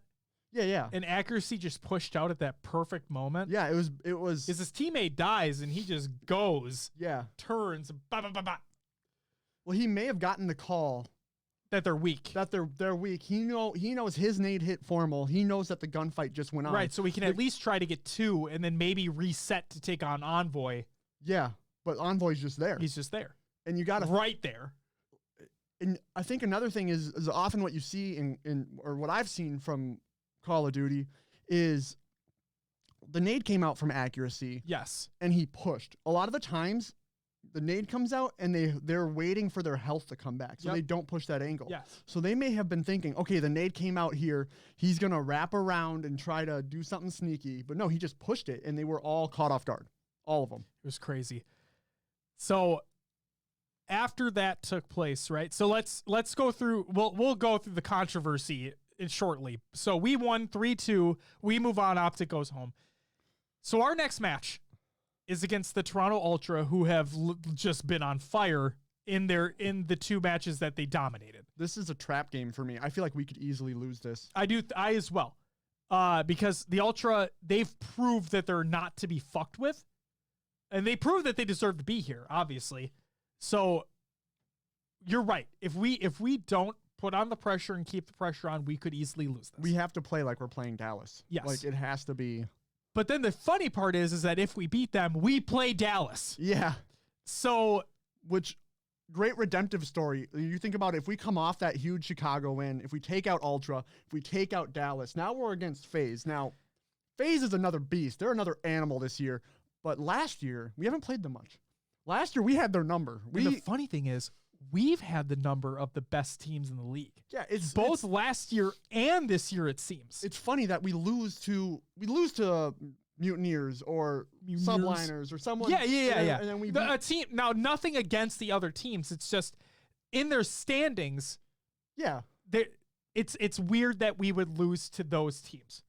Yeah. And accuracy just pushed out at that perfect moment. Yeah, it was Because his teammate dies and he just goes, turns, bah, bah, bah, bah. Well, he may have gotten the call That they're weak. that they're weak. He knows his nade hit formal. He knows that the gunfight just went on. Right, so we can at least try to get 2 and then maybe reset to take on Envoy. Yeah, but Envoy's just there. He's just there. And you got to right there. And I think another thing is often what you see in or what I've seen from Call of Duty is the nade came out from accuracy. Yes. And he pushed. A lot of the times the nade comes out and they're waiting for their health to come back. So they don't push that angle. Yes. So they may have been thinking, okay, the nade came out here. He's going to wrap around and try to do something sneaky. But no, he just pushed it and they were all caught off guard. All of them. It was crazy. So after that took place, right? So let's go through, we'll go through the controversy shortly. So we won 3-2. We move on. Optic goes home. So our next match is against the Toronto Ultra, who have just been on fire in the 2 matches that they dominated. This is a trap game for me. I feel like we could easily lose this. I as well. Because the Ultra, they've proved that they're not to be fucked with. And they proved that they deserve to be here, obviously. So you're right. If we don't put on the pressure and keep the pressure on, we could easily lose this. We have to play like we're playing Dallas. Yes. Like it has to be. But then the funny part is that if we beat them, we play Dallas. Yeah. So, which great redemptive story. You think about it, if we come off that huge Chicago win, if we take out Ultra, if we take out Dallas, now we're against FaZe. Now, FaZe is another beast. They're another animal this year. But last year, we haven't played them much. Last year, we had their number. The funny thing is, we've had the number of the best teams in the league. Yeah, it's both last year and this year, it seems. It's funny that we lose to Mutineers or Subliners or someone. Yeah. And then we a team. Now, nothing against the other teams. It's just in their standings. Yeah. It's weird that we would lose to those teams.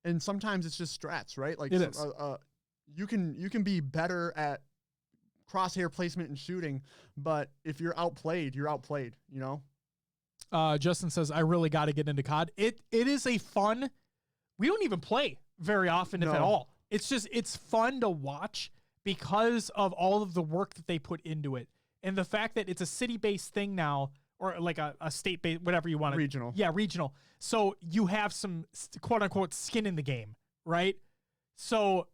And sometimes it's just strats, right? Like it is. You can be better at crosshair placement and shooting, but if you're outplayed, you're outplayed, you know? Justin says, I really got to get into COD. It is a fun, we don't even play very often, if at all. It's just, it's fun to watch because of all of the work that they put into it. And the fact that it's a city-based thing now, or like a state-based, whatever you want to. Regional. Yeah, regional. So you have some quote-unquote skin in the game, right? So,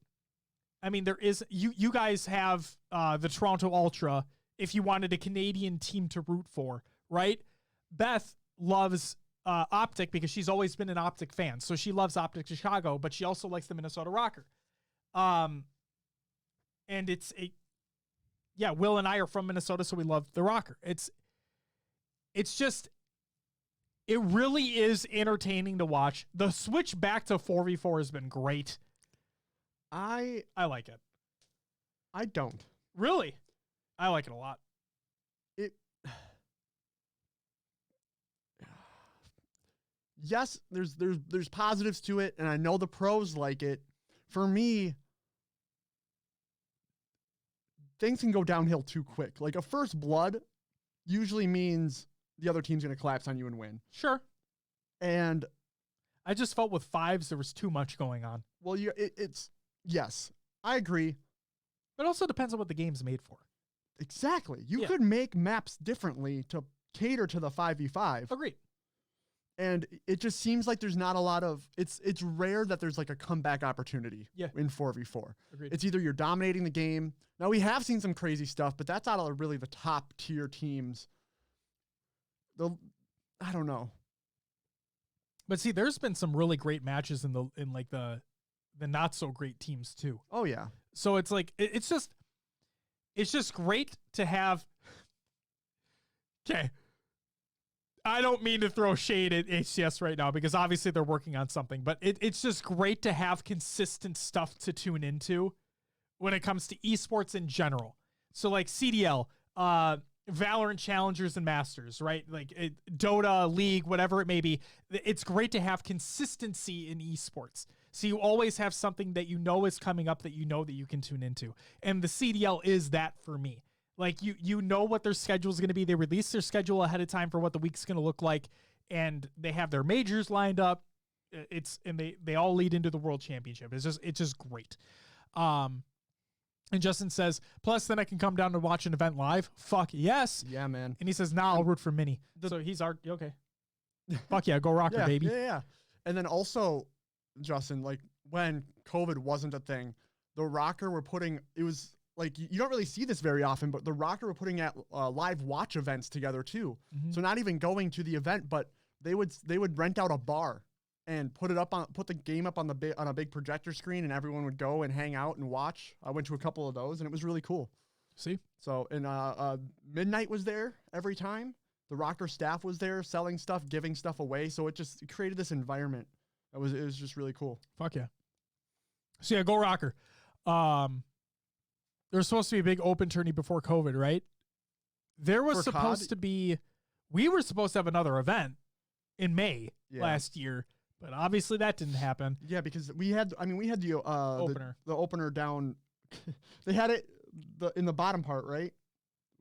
I mean, there is, you guys have the Toronto Ultra if you wanted a Canadian team to root for, right? Beth loves Optic because she's always been an Optic fan. So she loves Optic Chicago, but she also likes the Minnesota Rocker. And Will and I are from Minnesota, so we love the Rocker. It's just, it really is entertaining to watch. The switch back to 4v4 has been great. I like it. I don't. Really? I like it a lot. Yes, there's positives to it, and I know the pros like it. For me, things can go downhill too quick. Like a first blood usually means the other team's going to collapse on you and win. Sure. And I just felt with fives there was too much going on. Well, yes, I agree. But it also depends on what the game's made for. Exactly. You could make maps differently to cater to the 5v5. Agreed. And it just seems like there's not a lot of, it's rare that there's like a comeback opportunity in 4v4. Agreed. It's either you're dominating the game. Now we have seen some crazy stuff, but that's out of really the top tier teams. I don't know. But see, there's been some really great matches in the not so great teams too. Oh yeah. So it's like, it's just great to have. Okay. I don't mean to throw shade at HCS right now because obviously they're working on something, but it's just great to have consistent stuff to tune into when it comes to esports in general. So like CDL, Valorant Challengers and Masters, right? Like Dota, League, whatever it may be. It's great to have consistency in esports. So you always have something that you know is coming up that you know that you can tune into. And the CDL is that for me. Like you know what their schedule is going to be. They release their schedule ahead of time for what the week's going to look like, and they have their majors lined up. They all lead into the World Championship. It's just great. And Justin says, plus then I can come down to watch an event live. Fuck yes. Yeah, man. And he says, nah, I'll root for Minnie. So he's okay. Fuck yeah, go Rocker, baby. Yeah. And then also, Justin, like when COVID wasn't a thing, the Rocker were putting, it was like, you don't really see this very often, but the Rocker were putting at live watch events together too. Mm-hmm. So not even going to the event, but they would rent out a bar and put the game up on a big projector screen, and everyone would go and hang out and watch. I went to a couple of those, and it was really cool. See? So, and Midnight was there every time. The Rocker staff was there selling stuff, giving stuff away. So it created this environment. It was just really cool. Fuck yeah. So yeah, go Rocker. There was supposed to be a big open tourney before COVID, right? There was supposed to be, we were supposed to have another event in May last year, but obviously that didn't happen. Yeah, because we had the opener. The opener down. They had it in the bottom part, right?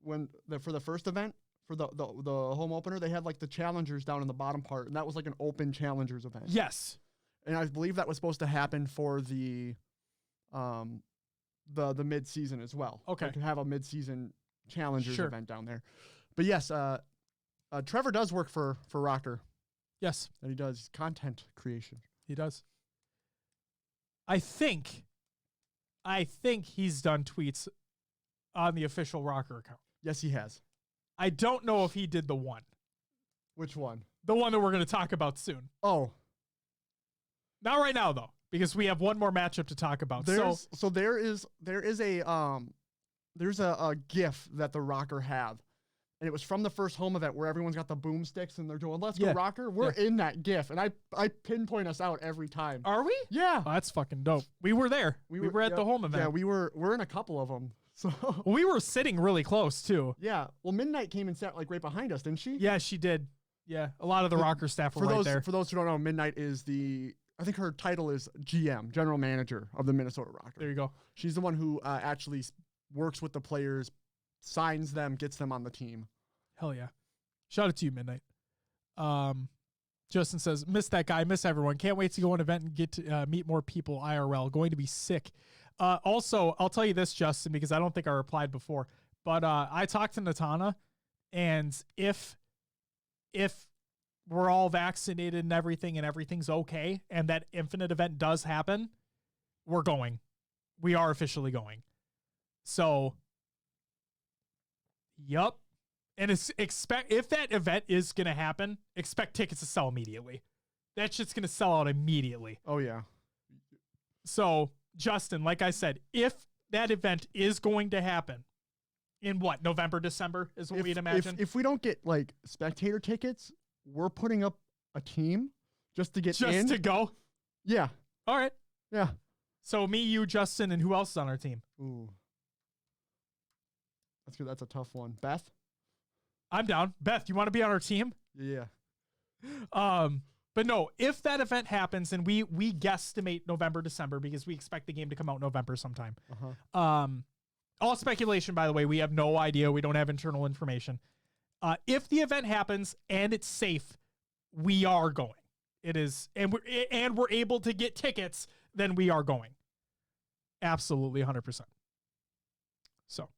For the first event, for the home opener, they had like the challengers down in the bottom part, and that was like an open challengers event. Yes. And I believe that was supposed to happen for the mid-season as well. Okay. To have a mid-season challengers Sure. event down there. But yes, Trevor does work for Rocker. Yes. And he does content creation. He does. I think he's done tweets on the official Rocker account. Yes, he has. I don't know if he did the one. Which one? The one that we're going to talk about soon. Oh. Not right now, though, because we have one more matchup to talk about. There's a GIF that the Rocker have. And it was from the first home event where everyone's got the boomsticks and they're doing, let's go Rocker. We're in that GIF. And I pinpoint us out every time. Are we? Yeah. Oh, that's fucking dope. We were there. We were at the home event. Yeah, we're in a couple of them. So well, we were sitting really close too. Yeah. Well, Midnight came and sat like right behind us, didn't she? Yeah, she did. Yeah. A lot of the Rocker staff were right there. For those who don't know, Midnight is I think her title is GM, General Manager of the Minnesota Rocker. There you go. She's the one who actually works with the players, signs them, gets them on the team. Hell yeah. Shout out to you, Midnight. Justin says, miss that guy, miss everyone. Can't wait to go on an event and get to meet more people IRL. Going to be sick. Also, I'll tell you this, Justin, because I don't think I replied before, but I talked to Natana, and if we're all vaccinated and everything's okay, and that Infinite event does happen, we're going. We are officially going. So, yup. And if that event is going to happen, expect tickets to sell immediately. That shit's going to sell out immediately. Oh, yeah. So, Justin, like I said, if that event is going to happen in November, December is what we'd imagine. If we don't get like spectator tickets, we're putting up a team just to get in. Just to go? Yeah. All right. Yeah. So me, you, Justin, and who else is on our team? Ooh. That's good. That's a tough one. Beth? I'm down. Beth, you want to be on our team? Yeah. But no, if that event happens, and we guesstimate November, December, because we expect the game to come out November sometime. Uh-huh. All speculation, by the way. We have no idea. We don't have internal information. If the event happens and it's safe, we are going. It is, and we're able to get tickets, then we are going. Absolutely 100%. So,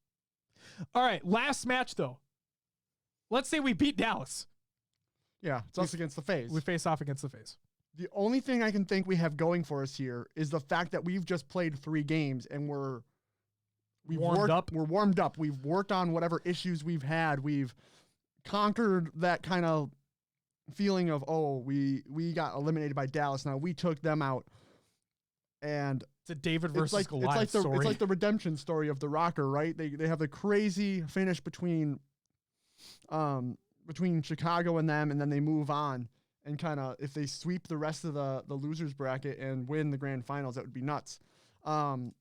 all right, last match though. Let's say we beat Dallas. Yeah, it's us against the FaZe. We face off against the FaZe. The only thing I can think we have going for us here is the fact that we've just played 3 games and we're warmed up. We're warmed up. We've worked on whatever issues we've had. We've conquered that kind of feeling of, we got eliminated by Dallas. Now we took them out. And it's a David versus Goliath story. It's like the redemption story of the Rocker, right? They have the crazy finish between Chicago and them, and then they move on. And kind of, if they sweep the rest of the losers bracket and win the grand finals, that would be nuts. The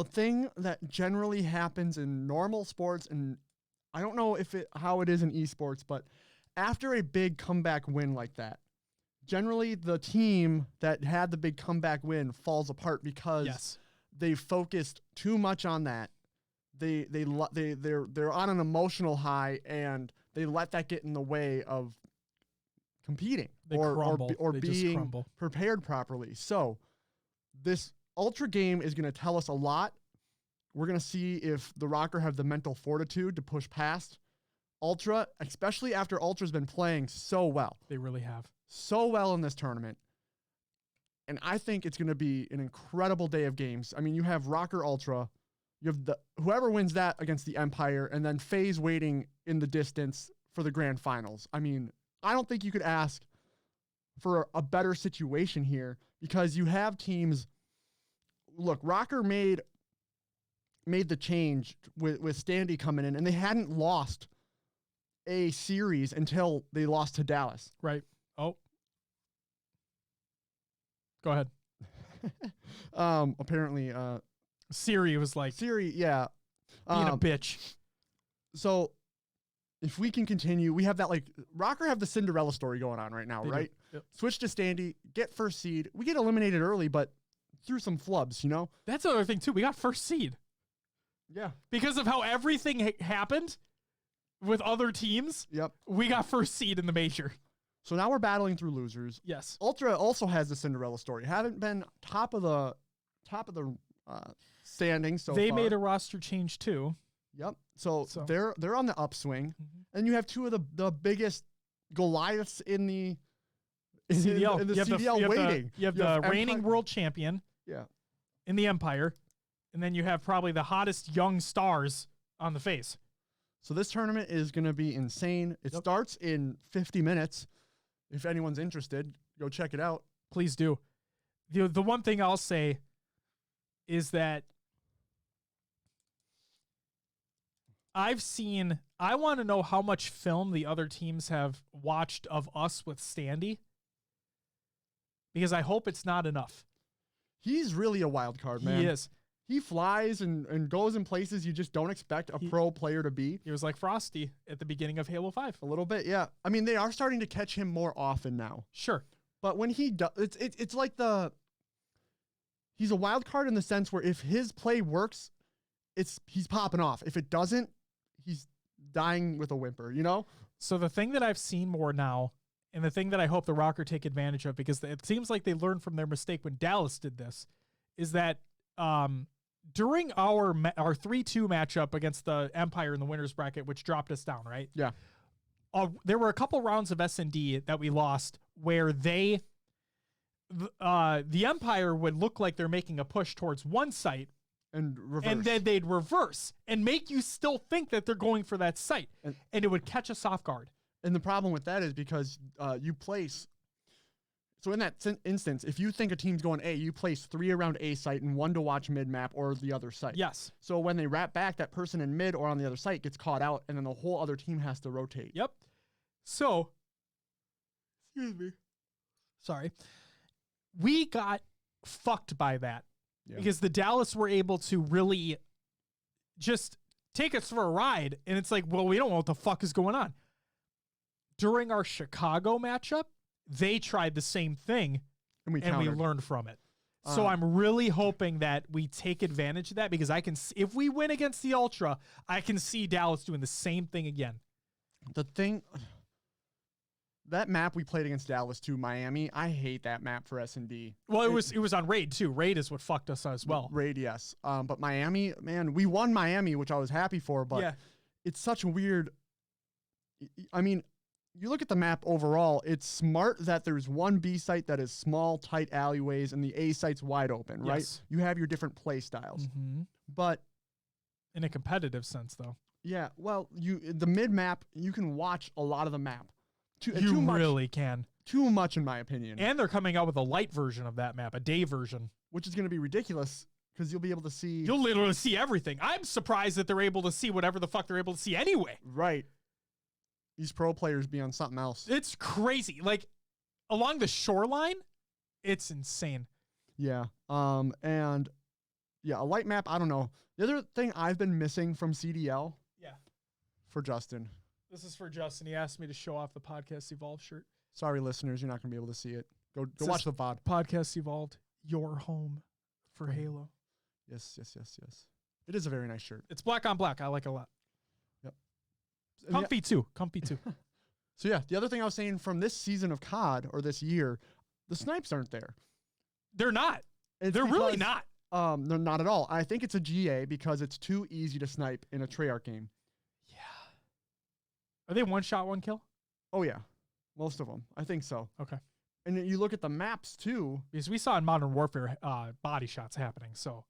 thing that generally happens in normal sports, and I don't know how it is in esports, but after a big comeback win like that, generally the team that had the big comeback win falls apart because they focused too much on that. they're on an emotional high, and they let that get in the way of competing or being prepared properly. So this Ultra game is going to tell us a lot. We're going to see if the Rocker have the mental fortitude to push past Ultra, especially after Ultra's been playing so well. They really have. So well in this tournament. And I think it's going to be an incredible day of games. I mean, you have Rocker Ultra, you have whoever wins that against the Empire, and then FaZe waiting in the distance for the grand finals. I mean, I don't think you could ask for a better situation here, because you have teams. Look, Rocker made the change with Standy coming in, and they hadn't lost a series until they lost to Dallas. Right. Oh. Go ahead. Apparently, Siri was like, yeah. Being a bitch. So if we can continue, we have that, like, Rocker have the Cinderella story going on right now, right? Yep. Switch to Standy, get first seed. We get eliminated early, but through some flubs, you know? That's another thing, too. We got first seed. Yeah. Because of how everything happened with other teams. Yep. We got first seed in the major. So now we're battling through losers. Yes. Ultra also has the Cinderella story. Haven't been top of the standings so far. They made a roster change too. Yep. So they're on the upswing, and you have two of the biggest Goliaths in the CDL. In the CDL waiting. You have the reigning world champion. Yeah. In the Empire, and then you have probably the hottest young stars on the face. So this tournament is going to be insane. It starts in 50 minutes. If anyone's interested, go check it out. Please do. The one thing I'll say is that I want to know how much film the other teams have watched of us with Standy, because I hope it's not enough. He's really a wild card, man. He is. He flies and goes in places you just don't expect a pro player to be. He was like Frosty at the beginning of Halo 5. A little bit, yeah. I mean, they are starting to catch him more often now. Sure. But when he does, it's like he's a wild card in the sense where if his play works, he's popping off. If it doesn't, he's dying with a whimper, you know? So the thing that I've seen more now, and the thing that I hope the Rocker take advantage of, because it seems like they learned from their mistake when Dallas did this, is that during our 3-2 matchup against the Empire in the winners bracket, which dropped us down, right? Yeah. There were a couple rounds of S&D that we lost where the Empire would look like they're making a push towards one site and reverse. And then they'd reverse and make you still think that they're going for that site, and it would catch us off guard. And the problem with that is because you place. So in that instance, if you think a team's going A, you place 3 around A site and 1 to watch mid map or the other site. Yes. So when they wrap back, that person in mid or on the other site gets caught out, and then the whole other team has to rotate. Yep. So, excuse me. Sorry. We got fucked by that because the Dallas were able to really just take us for a ride. And it's like, well, we don't know what the fuck is going on. During our Chicago matchup, they tried the same thing, and we learned from it. So I'm really hoping that we take advantage of that, because I can see, if we win against the Ultra, I can see Dallas doing the same thing again. That map we played against Dallas to Miami, I hate that map for S&D. Well, it was on Raid too. Raid is what fucked us as well. Raid, yes. But Miami, man, we won Miami, which I was happy for, but it's such a weird. I mean, you look at the map overall, it's smart that there's one B site that is small, tight alleyways, and the A site's wide open, right? You have your different play styles. Mm-hmm. But in a competitive sense, though. Yeah, well, the mid map, you can watch a lot of the map. You really can. Too much, in my opinion. And they're coming out with a light version of that map, a day version. Which is going to be ridiculous, because you'll be able to see. You'll literally see everything. I'm surprised that they're able to see whatever the fuck they're able to see anyway. Right. These pro players be on something else. It's crazy. Like, along the shoreline, it's insane. Yeah. And yeah, a light map, I don't know. The other thing I've been missing from CDL. Yeah. For Justin. This is for Justin. He asked me to show off the Podcast Evolved shirt. Sorry, listeners, you're not going to be able to see it. Go watch the VOD. Podcast Evolved, your home for Halo. Yes. It is a very nice shirt. It's black on black. I like it a lot. Yep. Comfy too. Comfy too. So yeah, the other thing I was saying from this season of COD or this year, the snipes aren't there. They're not. They're really not. They're not at all. I think it's a GA because it's too easy to snipe in a Treyarch game. Yeah. Are they one shot, one kill? Oh yeah, most of them. I think so. Okay. And you look at the maps too. Because we saw in Modern Warfare body shots happening, so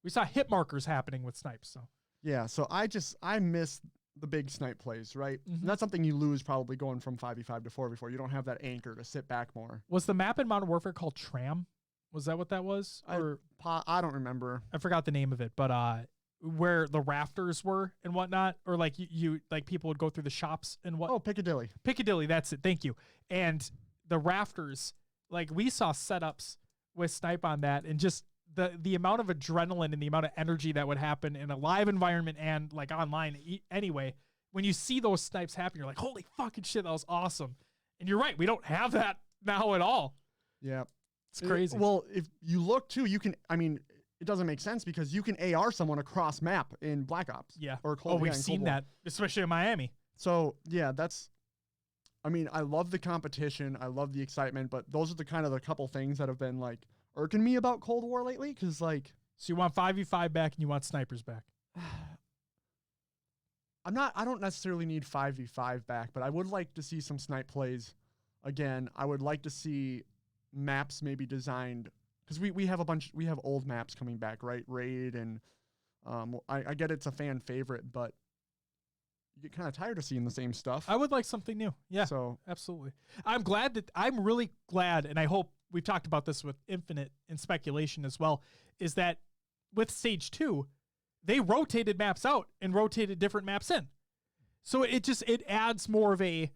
we saw hit markers happening with snipes. So yeah, so I miss the big snipe plays, right? And that's something you lose probably going from 5v5 to 4v4. You don't have that anchor to sit back more. Was the map in Modern Warfare called Tram? Was that what that was? Or I don't remember. I forgot the name of it, but where the rafters were and whatnot, or like you like people would go through the shops and what? Oh, Piccadilly. Piccadilly, that's it. Thank you. And the rafters, like we saw setups with snipe on that, and just the amount of adrenaline and the amount of energy that would happen in a live environment and like online anyway. When you see those snipes happen, you're like, holy fucking shit, that was awesome. And you're right, we don't have that now at all. Yeah. It's crazy. Well, if you look too, you can, I mean, it doesn't make sense because you can AR someone across map in Black Ops. Yeah. Or Cold, we've seen that, especially in Miami. So yeah, I mean, I love the competition. I love the excitement, but those are the couple things that have been like irking me about Cold War lately. Cause like, so you want 5v5 back and you want snipers back. I don't necessarily need 5v5 back, but I would like to see some snipe plays again. I would like to see maps maybe designed because we have old maps coming back, right? Raid and I get it's a fan favorite, but you get kind of tired of seeing the same stuff. I would like something new. Yeah, so absolutely. I'm really glad, and I hope we've talked about this with Infinite and speculation as well, is that with Stage 2, they rotated maps out and rotated different maps in. So it adds more of a,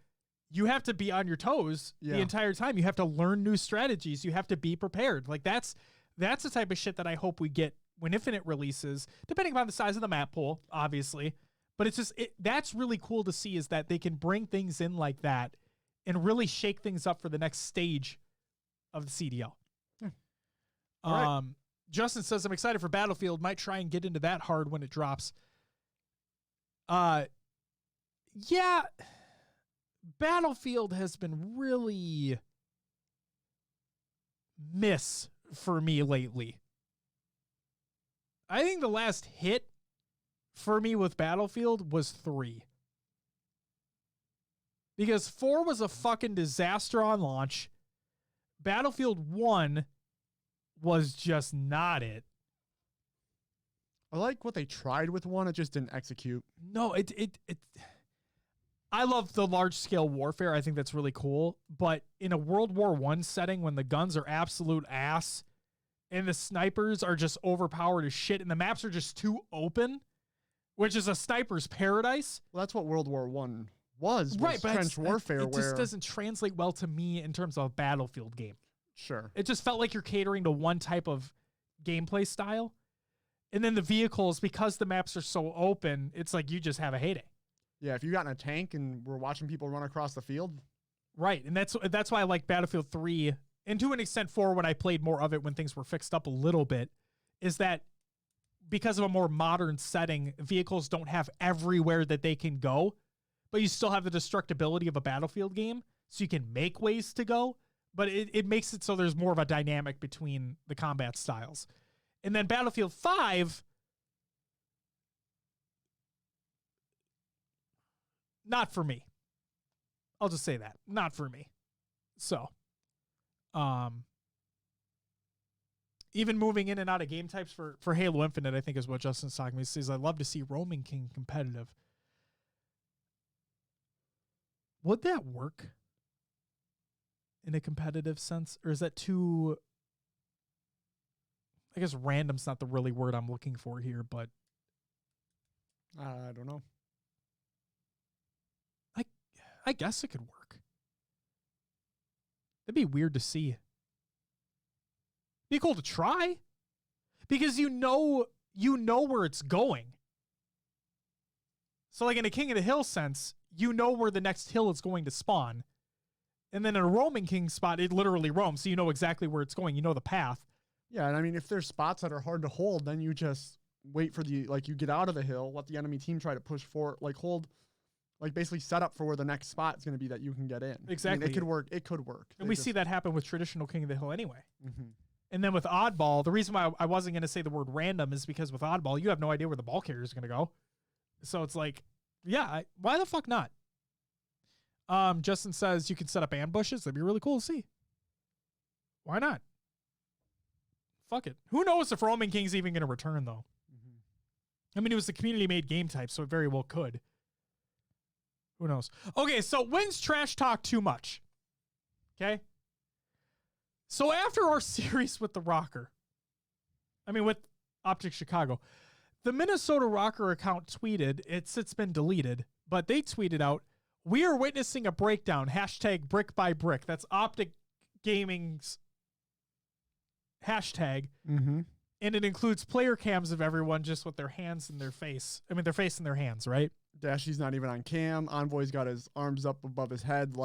you have to be on your toes the entire time. You have to learn new strategies. You have to be prepared. Like that's the type of shit that I hope we get when Infinite releases, depending upon the size of the map pool, obviously. But it's just, that's really cool to see, is that they can bring things in like that and really shake things up for the next stage of the CDL. Yeah. All right. Justin says, I'm excited for Battlefield. Might try and get into that hard when it drops. Yeah. Battlefield has been really miss for me lately. I think the last hit for me with Battlefield was 3. Because 4 was a fucking disaster on launch. Battlefield 1 was just not it. I like what they tried with 1. It just didn't execute. No, I love the large scale warfare. I think that's really cool. But in a World War I setting, when the guns are absolute ass and the snipers are just overpowered as shit and the maps are just too open, which is a sniper's paradise. Well, that's what World War I was right? But trench warfare. It just doesn't translate well to me in terms of a Battlefield game. Sure. It just felt like you're catering to one type of gameplay style. And then the vehicles, because the maps are so open, it's like you just have a heyday. Yeah, if you got in a tank and we're watching people run across the field. Right, and that's why I like Battlefield 3, and to an extent 4 when I played more of it when things were fixed up a little bit, is that because of a more modern setting, vehicles don't have everywhere that they can go, but you still have the destructibility of a Battlefield game, so you can make ways to go, but it makes it so there's more of a dynamic between the combat styles. And then Battlefield 5... not for me. I'll just say that. Not for me. So, even moving in and out of game types for Halo Infinite, I think is what Justin's talking about. He says, I'd love to see Roaming King competitive. Would that work in a competitive sense? Or is that too... I guess random's not the really word I'm looking for here, but... I don't know. I guess it could work. That'd be weird to see. Be cool to try. Because you know where it's going. So like in a King of the Hill sense, you know where the next hill is going to spawn. And then in a Roaming King spot, it literally roams, so you know exactly where it's going. You know the path. Yeah, and I mean, if there's spots that are hard to hold, then you just wait for you get out of the hill, let the enemy team try to push forward, hold, basically set up for where the next spot is going to be that you can get in. Exactly. I mean, it could work. And we see that happen with traditional King of the Hill anyway. Mm-hmm. And then with Oddball, the reason why I wasn't going to say the word random is because with Oddball, you have no idea where the ball carrier is going to go. So it's like, yeah, why the fuck not? Justin says you can set up ambushes. That'd be really cool to see. Why not? Fuck it. Who knows if Roman King's even going to return, though? Mm-hmm. I mean, it was the community-made game type, so it very well could. Who knows? Okay, so when's trash talk too much? Okay? So after our series with the Rocker, with Optic Chicago, the Minnesota Rocker account tweeted, it's been deleted, but they tweeted out, "We are witnessing a breakdown, hashtag brick by brick." That's Optic Gaming's hashtag. Mm-hmm. And it includes player cams of everyone just with their hands in their face. Their face in their hands, right? Dashy's not even on cam. Envoy's got his arms up above his head.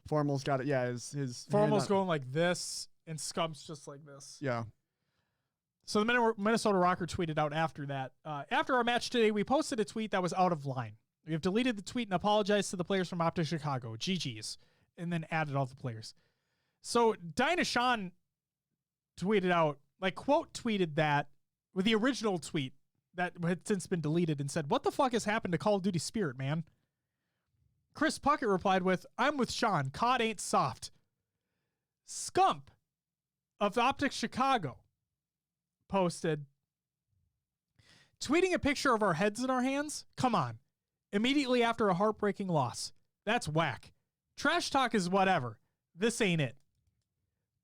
Formal's got it. Yeah, his Formal's going like this, and Scump's just like this. Yeah. So the Minnesota Rocker tweeted out after that. After our match today, we posted a tweet that was out of line. We have deleted the tweet and apologized to the players from Optic Chicago. GG's. And then added all the players. So Dinah Sean tweeted out, quote tweeted that with the original tweet that had since been deleted and said, "What the fuck has happened to Call of Duty Spirit, man?" Chris Puckett replied with, "I'm with Sean. COD ain't soft." Scump of Optic Chicago posted, tweeting a picture of our heads in our hands? Come on. Immediately after a heartbreaking loss. That's whack. Trash talk is whatever. This ain't it.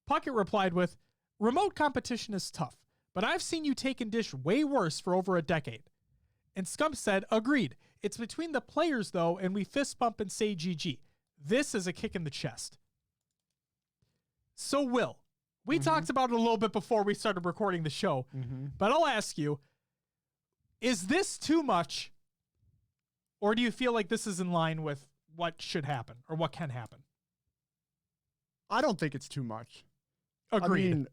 Puckett replied with, "Remote competition is tough, but I've seen you take and dish way worse for over a decade." And Scump said, "Agreed. It's between the players, though, and we fist bump and say GG. This is a kick in the chest." So, Will, we talked about it a little bit before we started recording the show, but I'll ask you, is this too much, or do you feel like this is in line with what should happen or what can happen? I don't think it's too much. Agreed.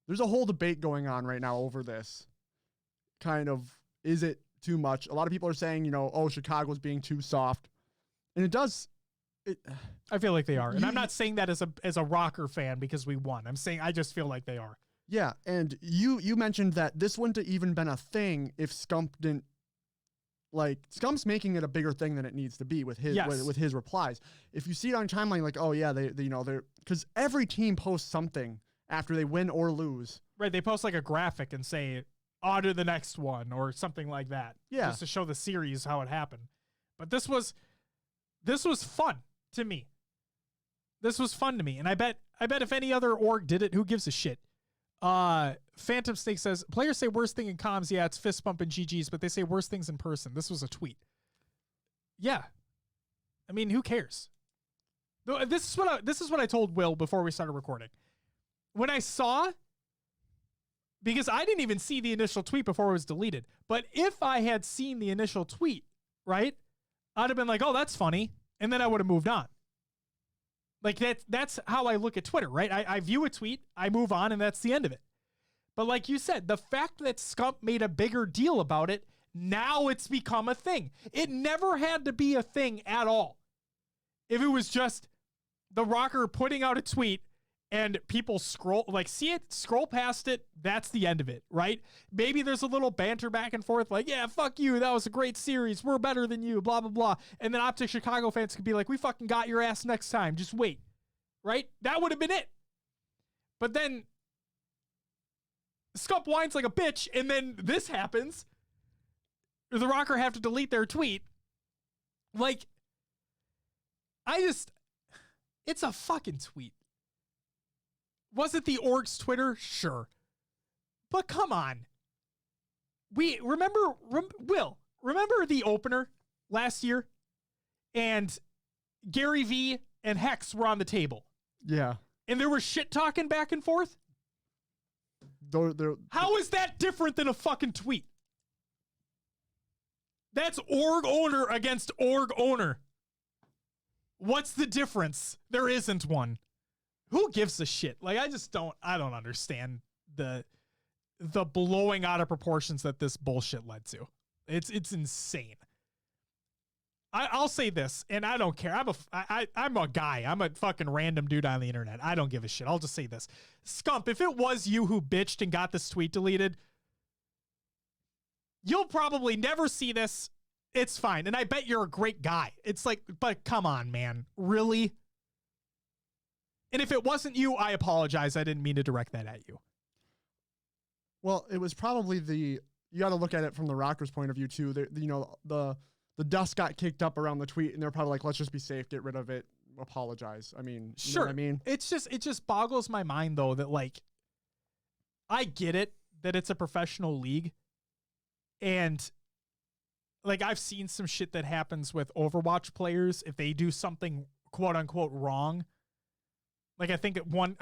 There's a whole debate going on right now over this. Is it too much? A lot of people are saying, Chicago's being too soft. And it does. I feel like they are. And I'm not saying that as a Rocker fan because we won. I'm saying I just feel like they are. Yeah, and you mentioned that this wouldn't have even been a thing if Scump didn't. Scump's making it a bigger thing than it needs to be with his with his replies. If you see it on timeline, oh yeah, they're because every team posts something after they win or lose. Right, they post a graphic and say, "On to the next one" or something like that. Yeah, just to show the series how it happened. But this was fun to me. This was fun to me, and I bet if any other org did it, who gives a shit? Phantom Snake says, "Players say worst thing in comms. Yeah, it's fist bump and GGs, but they say worse things in person." This was a tweet. Yeah. Who cares? This is what I told Will before we started recording. When I saw, because I didn't even see the initial tweet before it was deleted, but if I had seen the initial tweet, right, I'd have been like, "Oh, that's funny," and then I would have moved on. That's how I look at Twitter, right? I view a tweet, I move on, and that's the end of it. But like you said, the fact that Scump made a bigger deal about it, now it's become a thing. It never had to be a thing at all. If it was just the Rocker putting out a tweet and people scroll past it, that's the end of it, right? Maybe there's a little banter back and forth, "Yeah, fuck you, that was a great series, we're better than you, blah, blah, blah." And then Optic Chicago fans could be like, "We fucking got your ass next time, just wait." Right? That would have been it. But then Scump whines like a bitch, and then this happens. The Rocker have to delete their tweet. It's a fucking tweet. Was it the org's Twitter? Sure. But come on. Remember the opener last year? And Gary V and Hex were on the table. Yeah. And there was shit talking back and forth? How is that different than a fucking tweet? That's org owner against org owner. What's the difference? There isn't one. Who gives a shit? I don't understand the blowing out of proportions that this bullshit led to. It's insane. I'll say this, and I don't care. I'm a guy. I'm a fucking random dude on the internet. I don't give a shit. I'll just say this. Scump, if it was you who bitched and got this tweet deleted, you'll probably never see this. It's fine. And I bet you're a great guy. It's like, but come on, man. Really? And if it wasn't you, I apologize. I didn't mean to direct that at you. Well, it was probably you got to look at it from the Rockers' point of view too. The dust got kicked up around the tweet, and they're probably like, let's just be safe, get rid of it, apologize. I mean, sure. You know what I mean? It just boggles my mind though that like, I get it that it's a professional league, and like I've seen some shit that happens with Overwatch players if they do something quote unquote wrong. Like I think it one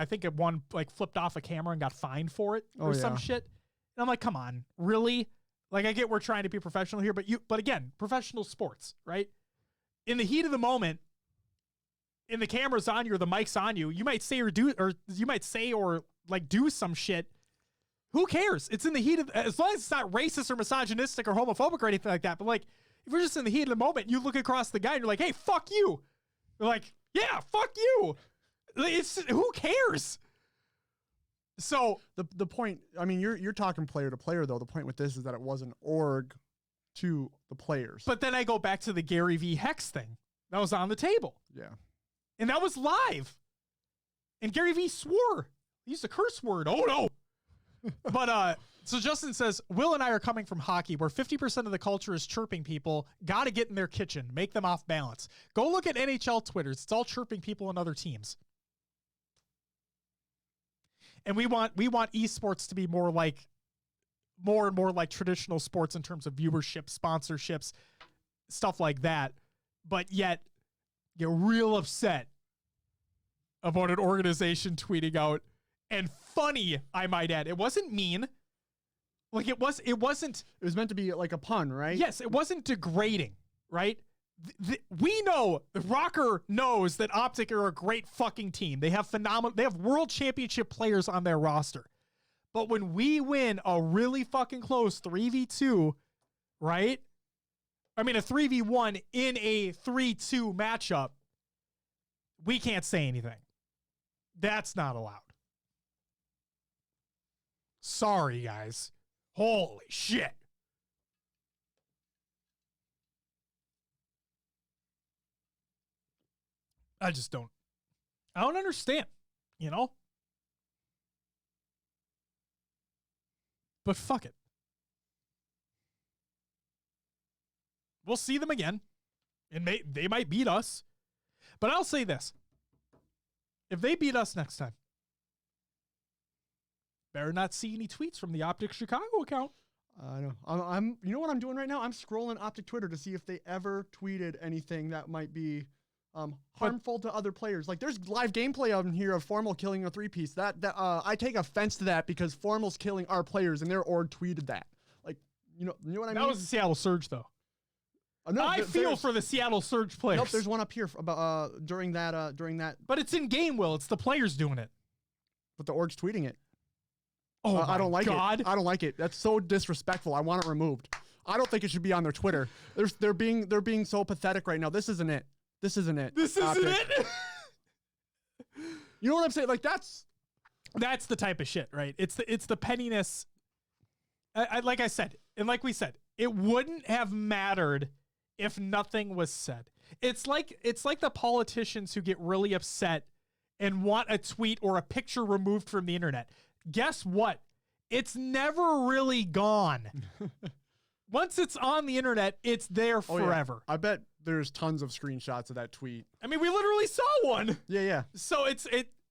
like flipped off a camera and got fined for it or some shit. And I'm like, come on, really? Like I get we're trying to be professional here, but again, professional sports, right? In the heat of the moment, in the camera's on you or the mic's on you, you might say or like do some shit. Who cares? It's in the heat of, as long as it's not racist or misogynistic or homophobic or anything like that. But like, if you're just in the heat of the moment, you look across the guy and you're like, hey, fuck you. You're like, yeah, fuck you. It's who cares? So the point, I mean, you're talking player to player though. The point with this is that it was an org to the players. But then I go back to the Gary V Hex thing that was on the table. Yeah. And that was live. And Gary V swore. He used a curse word. Oh no. But so Justin says, Will and I are coming from hockey where 50% of the culture is chirping people. Got to get in their kitchen, make them off balance. Go look at NHL Twitters. It's all chirping people and other teams. And we want esports to be more and more like traditional sports in terms of viewership, sponsorships, stuff like that. But yet get real upset about an organization tweeting out, and funny, I might add. It wasn't mean. Like it wasn't. It was meant to be like a pun, right? Yes, it wasn't degrading, right? We know, Rocker knows that Optic are a great fucking team. They have world championship players on their roster. But when we win a really fucking close 3v2, right? I mean, a 3v1 in a 3-2 matchup, we can't say anything. That's not allowed. Sorry, guys. Holy shit. I don't understand, you know? But fuck it. We'll see them again. And they might beat us. But I'll say this. If they beat us next time, better not see any tweets from the Optic Chicago account. I know. I'm you know what I'm doing right now? I'm scrolling Optic Twitter to see if they ever tweeted anything that might be harmful to other players. Like there's live gameplay on here of Formal killing a 3-piece. That I take offense to that because Formal's killing our players and their org tweeted that. Like, you know what I mean? That was the Seattle Surge though. No, I feel for the Seattle Surge players. Nope, there's one up here about during that. But it's in game, Will. It's the players doing it. But the org's tweeting it. Oh my I don't like God. it. I don't like it. That's so disrespectful. I want it removed. I don't think it should be on their Twitter. They're being so pathetic right now. This isn't it. This isn't it. You know what I'm saying? Like that's the type of shit, right? It's the pettiness. Like I said, and like we said, it wouldn't have mattered if nothing was said. It's like the politicians who get really upset and want a tweet or a picture removed from the internet. Guess what? It's never really gone. Once it's on the internet, it's there forever. Yeah. I bet there's tons of screenshots of that tweet. I mean, we literally saw one. Yeah. So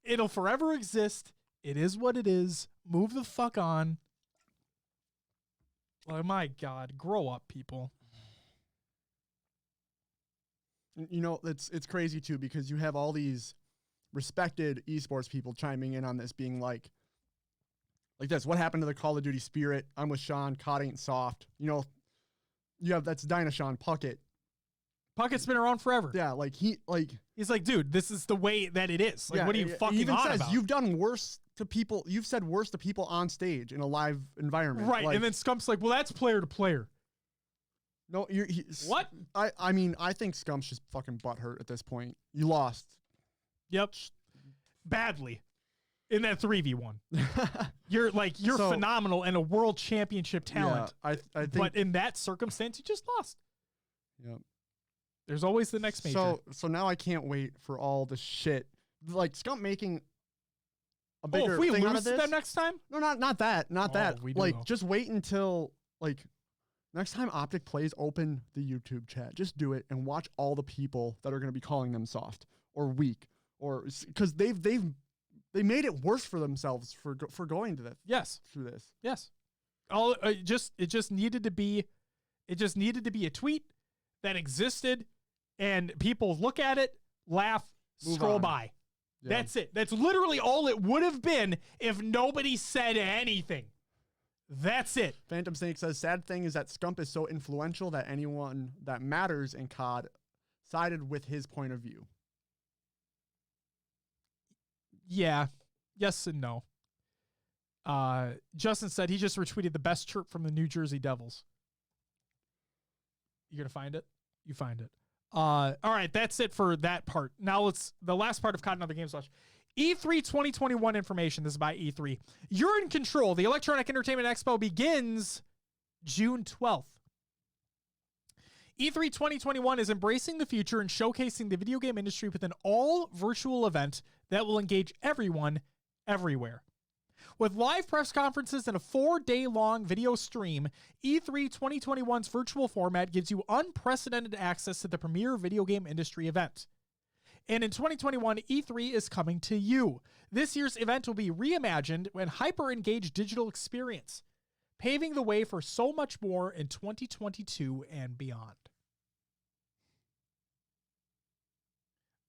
it'll forever exist. It is what it is. Move the fuck on. Oh my God, grow up, people. You know, it's crazy too because you have all these respected esports people chiming in on this, being like this. What happened to the Call of Duty spirit? I'm with Sean. COD ain't soft. You know, that's Dynashawn Puckett. Puckett's been around forever. Yeah, he's like, dude, this is the way that it is. Like, what are you fucking he even on says about? you've done worse to people. You've said worse to people on stage in a live environment. Right. Like, And then Scump's like, well, that's player to player. no, What? I mean, I think Scump's just fucking butthurt at this point. You lost. Yep. Badly. In that 3v1. You're So- phenomenal and a world championship talent. Yeah, I think. But in that circumstance, you just lost. Yep. There's always the next major. So now I can't wait for all the shit. Like Scump making a bigger if we thing out lose of to this. them next time? No, not that. Not that. we do Like though. just wait until like next time Optic plays, open the YouTube chat. Just do it and watch all the people that are going to be calling them soft or weak or because they made it worse for themselves for going to this. Yes. Through this. Yes. It just needed to be a tweet that existed and people look at it, laugh, Move scroll on. by. Yeah. That's it. That's literally all it would have been if nobody said anything. That's it. Phantom Snake says, sad thing is that Scump is so influential that anyone that matters in COD sided with his point of view. Yeah. Yes and no. Justin said he just retweeted the best chirp from the New Jersey Devils. You gonna find it? You find it. All right, that's it for that part. Now let's the last part of COD and Other Games Watch. E3 2021 information. This is by E3. You're in control. The Electronic Entertainment Expo begins June 12th. E3 2021 is embracing the future and showcasing the video game industry with an all-virtual event that will engage everyone, everywhere. With live press conferences and a 4-day-long video stream, E3 2021's virtual format gives you unprecedented access to the premier video game industry event. And in 2021, E3 is coming to you. This year's event will be reimagined and hyper-engaged digital experience, paving the way for so much more in 2022 and beyond.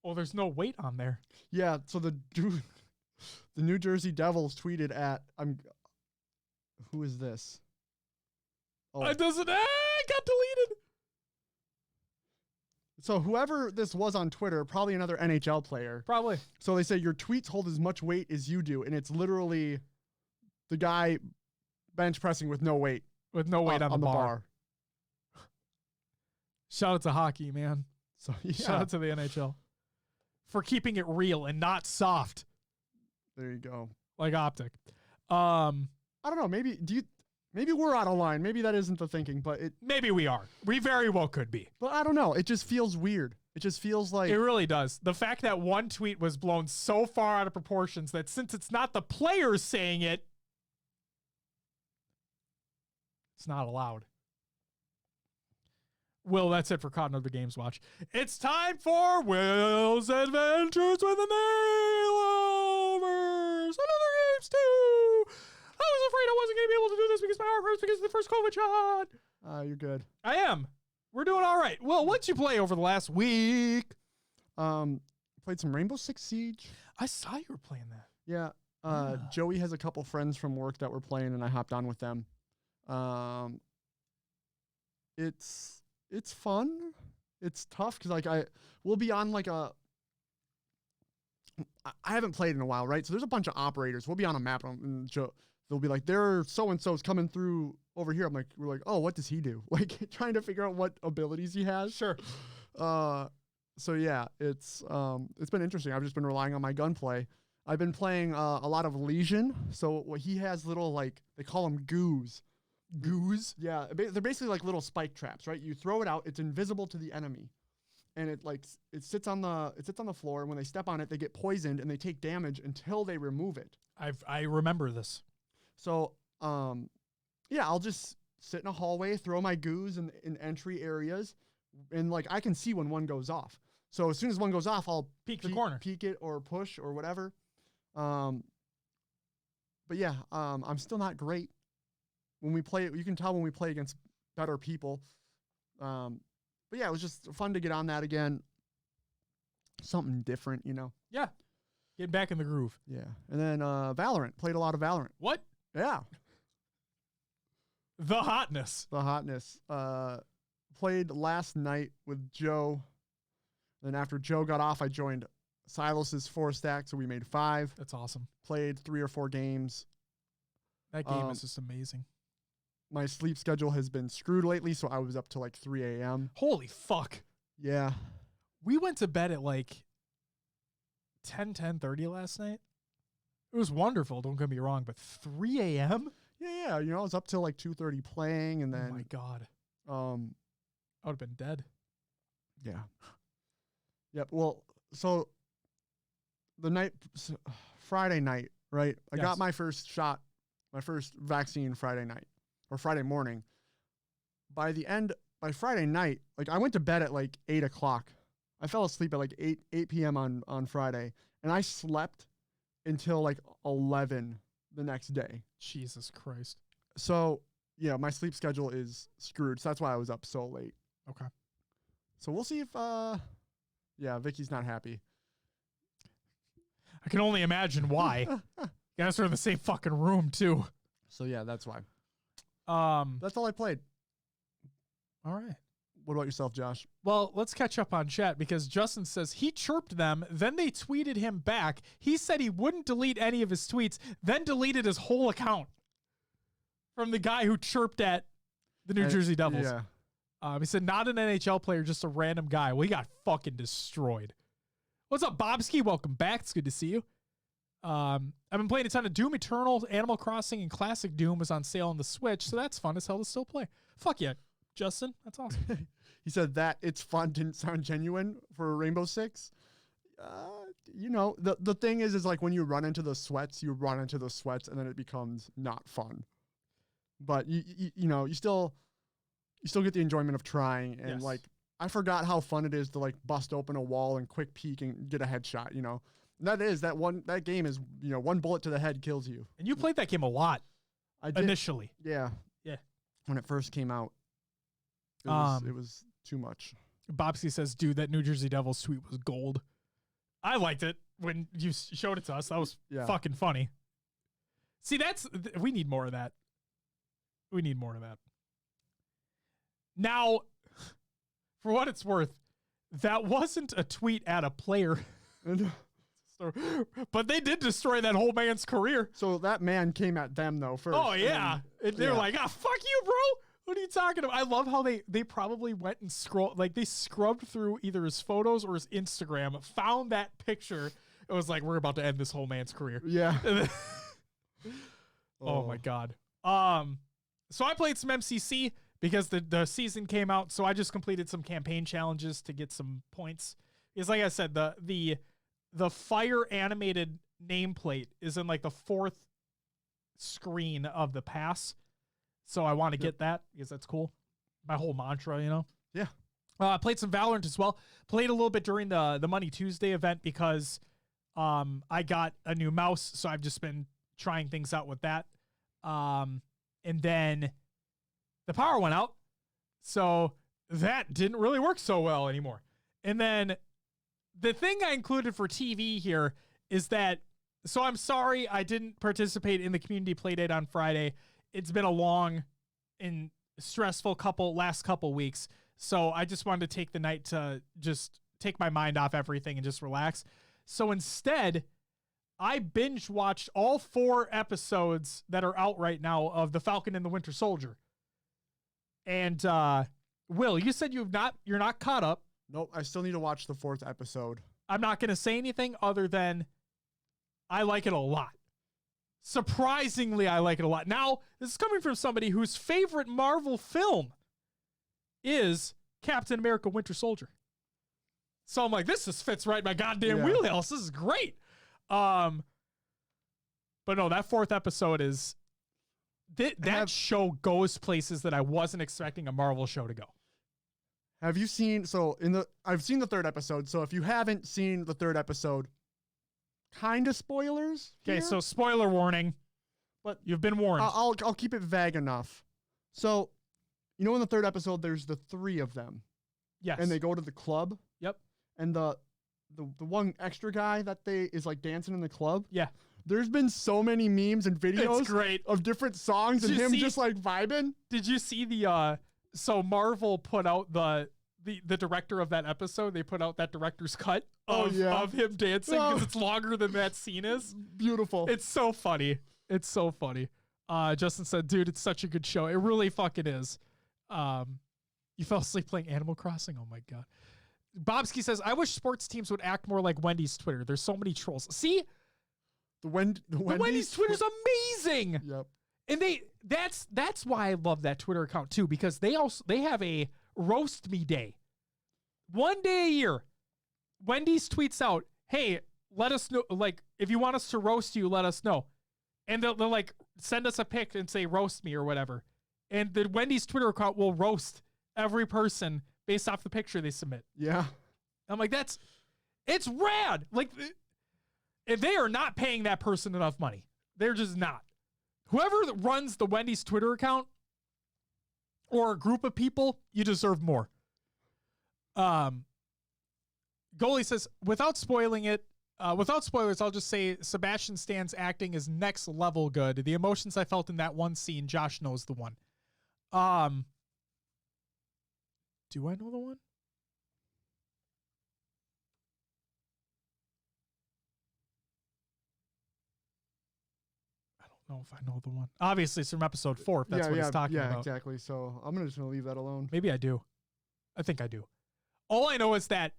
Oh, there's no weight on there. Yeah, so the New Jersey Devils tweeted at who is this? Oh, It doesn't. It got deleted. so whoever this was on Twitter, probably another NHL player. Probably. So they say your tweets hold as much weight as you do, and it's literally the guy bench pressing with no weight. With no weight on the bar. bar. Shout out to hockey, man. So yeah, Shout out to the NHL for keeping it real and not soft there you go. like Optic. I don't know. Maybe we're out of line. Maybe that isn't the thinking, but Maybe we are. We very well could be. But I don't know. It just feels weird. It just feels like It really does. The fact that one tweet was blown so far out of proportions that since it's not the players saying it, it's not allowed. Will, that's it for COD and Other Games Watch. It's time for Will's Adventures with the Nailovers and Other Games too. I was afraid I wasn't going to be able to do this because my arm hurts because of the first COVID shot. you're good. I am. We're doing all right. Will, what'd you play over the last week? Played some Rainbow Six Siege. I saw you were playing that. Yeah. Joey has a couple friends from work that were playing, and I hopped on with them. It's fun. It's tough because we'll be on I haven't played in a while, right? So there's a bunch of operators. We'll be on a map, and they'll be like, "There, so and so's coming through over here." We're like, "Oh, what does he do?" Like trying to figure out what abilities he has. Sure. So yeah, it's been interesting. I've just been relying on my gunplay. I've been playing a lot of Legion. So what he has little they call them goos. Goose. Yeah, they're basically like little spike traps, right? You throw it out, it's invisible to the enemy, and it sits on the floor. And when they step on it, they get poisoned and they take damage until they remove it. I remember this. So yeah, I'll just sit in a hallway, throw my goos in entry areas, and I can see when one goes off. So as soon as one goes off, I'll Peek the corner. peek it or push or whatever. But yeah, I'm still not great. When we play, you can tell when we play against better people. But yeah, it was just fun to get on that again. Something different, Yeah. Getting back in the groove. Yeah. And then Valorant. Played a lot of Valorant. What? Yeah. The hotness. The hotness. Played last night with Joe. Then after Joe got off, I joined Silas is 4 stacked, so we made 5. That's awesome. Played 3 or 4 games. That game is just amazing. My sleep schedule has been screwed lately, so I was up till like 3 a.m. Holy fuck. Yeah. We went to bed at like 10:30 last night. It was wonderful, don't get me wrong, but 3 a.m.? Yeah. You know, I was up till like 2:30 playing, and then. Oh my God. I would have been dead. Yeah. Yep. Well, so Friday night, right? I got my first shot, my first vaccine Friday night or Friday morning. By Friday night, like I went to bed at like 8 o'clock. I fell asleep at like 8 p.m. on Friday, and I slept until like 11 the next day. Jesus Christ. So yeah, my sleep schedule is screwed. So that's why I was up so late. Okay. So we'll see if Vicky's not happy. I can only imagine why. You guys are in the same fucking room too. So yeah, that's why. That's all I played. All right. What about yourself, Josh? Well, let's catch up on chat because Justin says he chirped them, then they tweeted him back. He said he wouldn't delete any of his tweets, then deleted his whole account from the guy who chirped at the New Jersey Devils. Yeah. He said, not an NHL player, just a random guy. Well, he got fucking destroyed. What's up, Bobski? Welcome back. It's good to see you. I've been playing a ton of Doom Eternal, Animal Crossing, and Classic Doom was on sale on the Switch, so that's fun as hell to still play. Fuck yeah, Justin. That's awesome. He said that it's fun didn't sound genuine for Rainbow Six. You know, the thing is like when you run into the sweats, and then it becomes not fun. But you still get the enjoyment of trying, and like I forgot how fun it is to like bust open a wall and quick peek and get a headshot. You know, and that game is one bullet to the head kills you. And you played that game a lot. I did. Initially. Yeah. When it first came out, it was too much. Bobsy says, dude, that New Jersey Devils tweet was gold. I liked it when you showed it to us. That was fucking funny. See, we need more of that. We need more of that. Now, for what it's worth, that wasn't a tweet at a player. But they did destroy that whole man's career. So that man came at them, though, first. Oh, yeah. And they were like, fuck you, bro. What are you talking about? I love how they probably went and they scrubbed through either his photos or his Instagram, found that picture. It was like, we're about to end this whole man's career. Yeah. Oh, my God. So I played some MCC because the season came out. So I just completed some campaign challenges to get some points. Because like I said, the fire animated nameplate is in like the 4th screen of the pass. So I want to get that because that's cool. My whole mantra, you know? Yeah. I played some Valorant as well. Played a little bit during the Money Tuesday event because I got a new mouse. So I've just been trying things out with that. And then the power went out. So that didn't really work so well anymore. And then the thing I included for TV here is that, so I'm sorry I didn't participate in the community playdate on Friday. It's been a long and stressful last couple weeks. So I just wanted to take the night to just take my mind off everything and just relax. So instead, I binge watched all 4 episodes that are out right now of The Falcon and the Winter Soldier. And Will, you said you're not caught up. Nope, I still need to watch the 4th episode. I'm not going to say anything other than I like it a lot. Surprisingly, I like it a lot. Now, this is coming from somebody whose favorite Marvel film is Captain America Winter Soldier. So I'm like, this just fits right in my goddamn wheelhouse. This is great. But no, that 4th episode is... That show goes places that I wasn't expecting a Marvel show to go. Have you seen, I've seen the 3rd episode, so if you haven't seen the 3rd episode, kind of spoilers. Okay, so spoiler warning, but you've been warned. I'll keep it vague enough. So, in the 3rd episode, there's the 3 of them. Yes. And they go to the club. Yep. And the one extra guy that is like dancing in the club. Yeah. There's been so many memes and videos great. of different songs and him just like vibing. Did you see so Marvel put out the director of that episode, they put out that director's cut of him dancing because it's longer than that scene is. Beautiful. It's so funny. It's so funny. Justin said, dude, it's such a good show. It really fucking is. You fell asleep playing Animal Crossing? Oh my God. Bobski says, I wish sports teams would act more like Wendy's Twitter. There's so many trolls. See? The Wendy's Twitter's amazing. Yep. And that's why I love that Twitter account too, because they have a roast me day. One day a year. Wendy's tweets out, hey, let us know, like, if you want us to roast you, let us know. And they'll like send us a pic and say roast me or whatever. And the Wendy's Twitter account will roast every person based off the picture they submit. Yeah. I'm like, it's rad. Like, if they are not paying that person enough money, they're just not. Whoever runs the Wendy's Twitter account or a group of people, you deserve more. Goalie says, without spoilers, I'll just say Sebastian Stan's acting is next level good. The emotions I felt in that one scene, Josh knows the one. Do I know the one? I don't know if I know the one. Obviously, it's from episode 4, if that's what he's talking about. Yeah, exactly. So I'm just going to leave that alone. Maybe I do. I think I do. All I know is that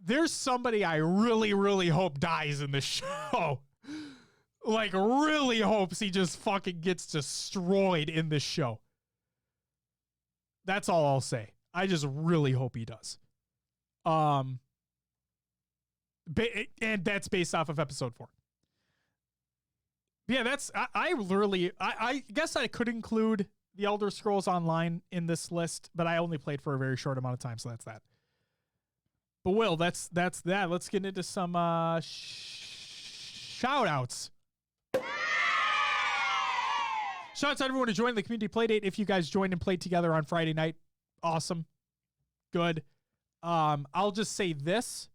there's somebody I really, really hope dies in this show. Like, really hopes he just fucking gets destroyed in this show. That's all I'll say. I just really hope he does. And that's based off of episode 4. Yeah, that's, I guess I could include the Elder Scrolls Online in this list, but I only played for a very short amount of time, so that's that. But Will, that's that. Let's get into some shout outs. Shout out to everyone who joined the community playdate. If you guys joined and played together on Friday night, awesome. Good. I'll just say this.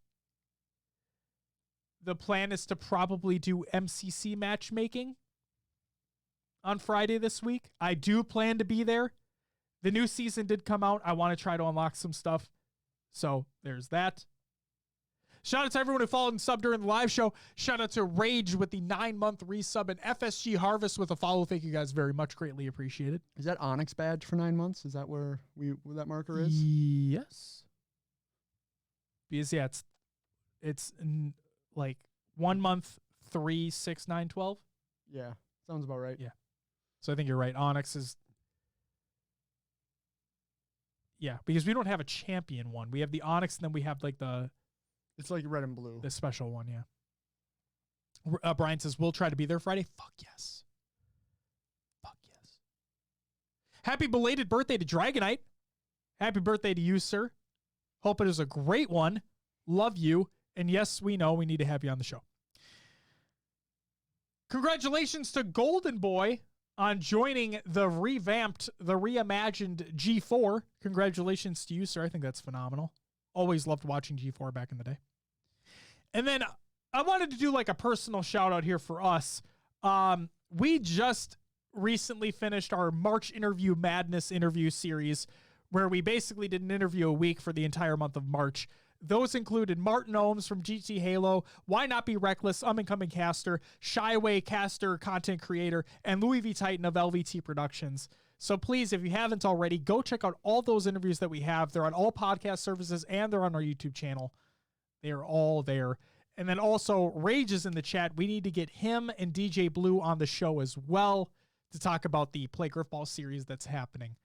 The plan is to probably do MCC matchmaking on Friday this week. I do plan to be there. The new season did come out. I want to try to unlock some stuff. So there's that. Shout out to everyone who followed and subbed during the live show. Shout out to Rage with the 9-month resub and FSG Harvest with a follow. Thank you guys very much. Greatly appreciated. Is that Onyx badge for 9 months? Is that where that marker is? Yes. Because yeah, it's like 1 month, 3, 6, 9, 12. Yeah, sounds about right. Yeah. So I think you're right. Onyx is. Yeah, because we don't have a champion one. We have the Onyx, and then we have like the. It's like red and blue. The special one, yeah. Brian says, we'll try to be there Friday. Fuck yes. Fuck yes. Happy belated birthday to Dragonite. Happy birthday to you, sir. Hope it is a great one. Love you. And yes, we know we need to have you on the show. Congratulations to Golden Boy on joining the reimagined G4. Congratulations to you, sir. I think that's phenomenal. Always loved watching G4 back in the day. And then I wanted to do like a personal shout out here for us. We just recently finished our March Interview Madness interview series where we basically did an interview a week for the entire month of March. Those included Martin Ohms from GT Halo, Why Not Be Reckless, Incoming Caster, Shyway Caster, content creator, and Louis V. Titan of LVT Productions. So please, if you haven't already, go check out all those interviews that we have. They're on all podcast services and they're on our YouTube channel. They are all there. And then also, Rage is in the chat. We need to get him and DJ Blue on the show as well to talk about the Play Griffball series that's happening.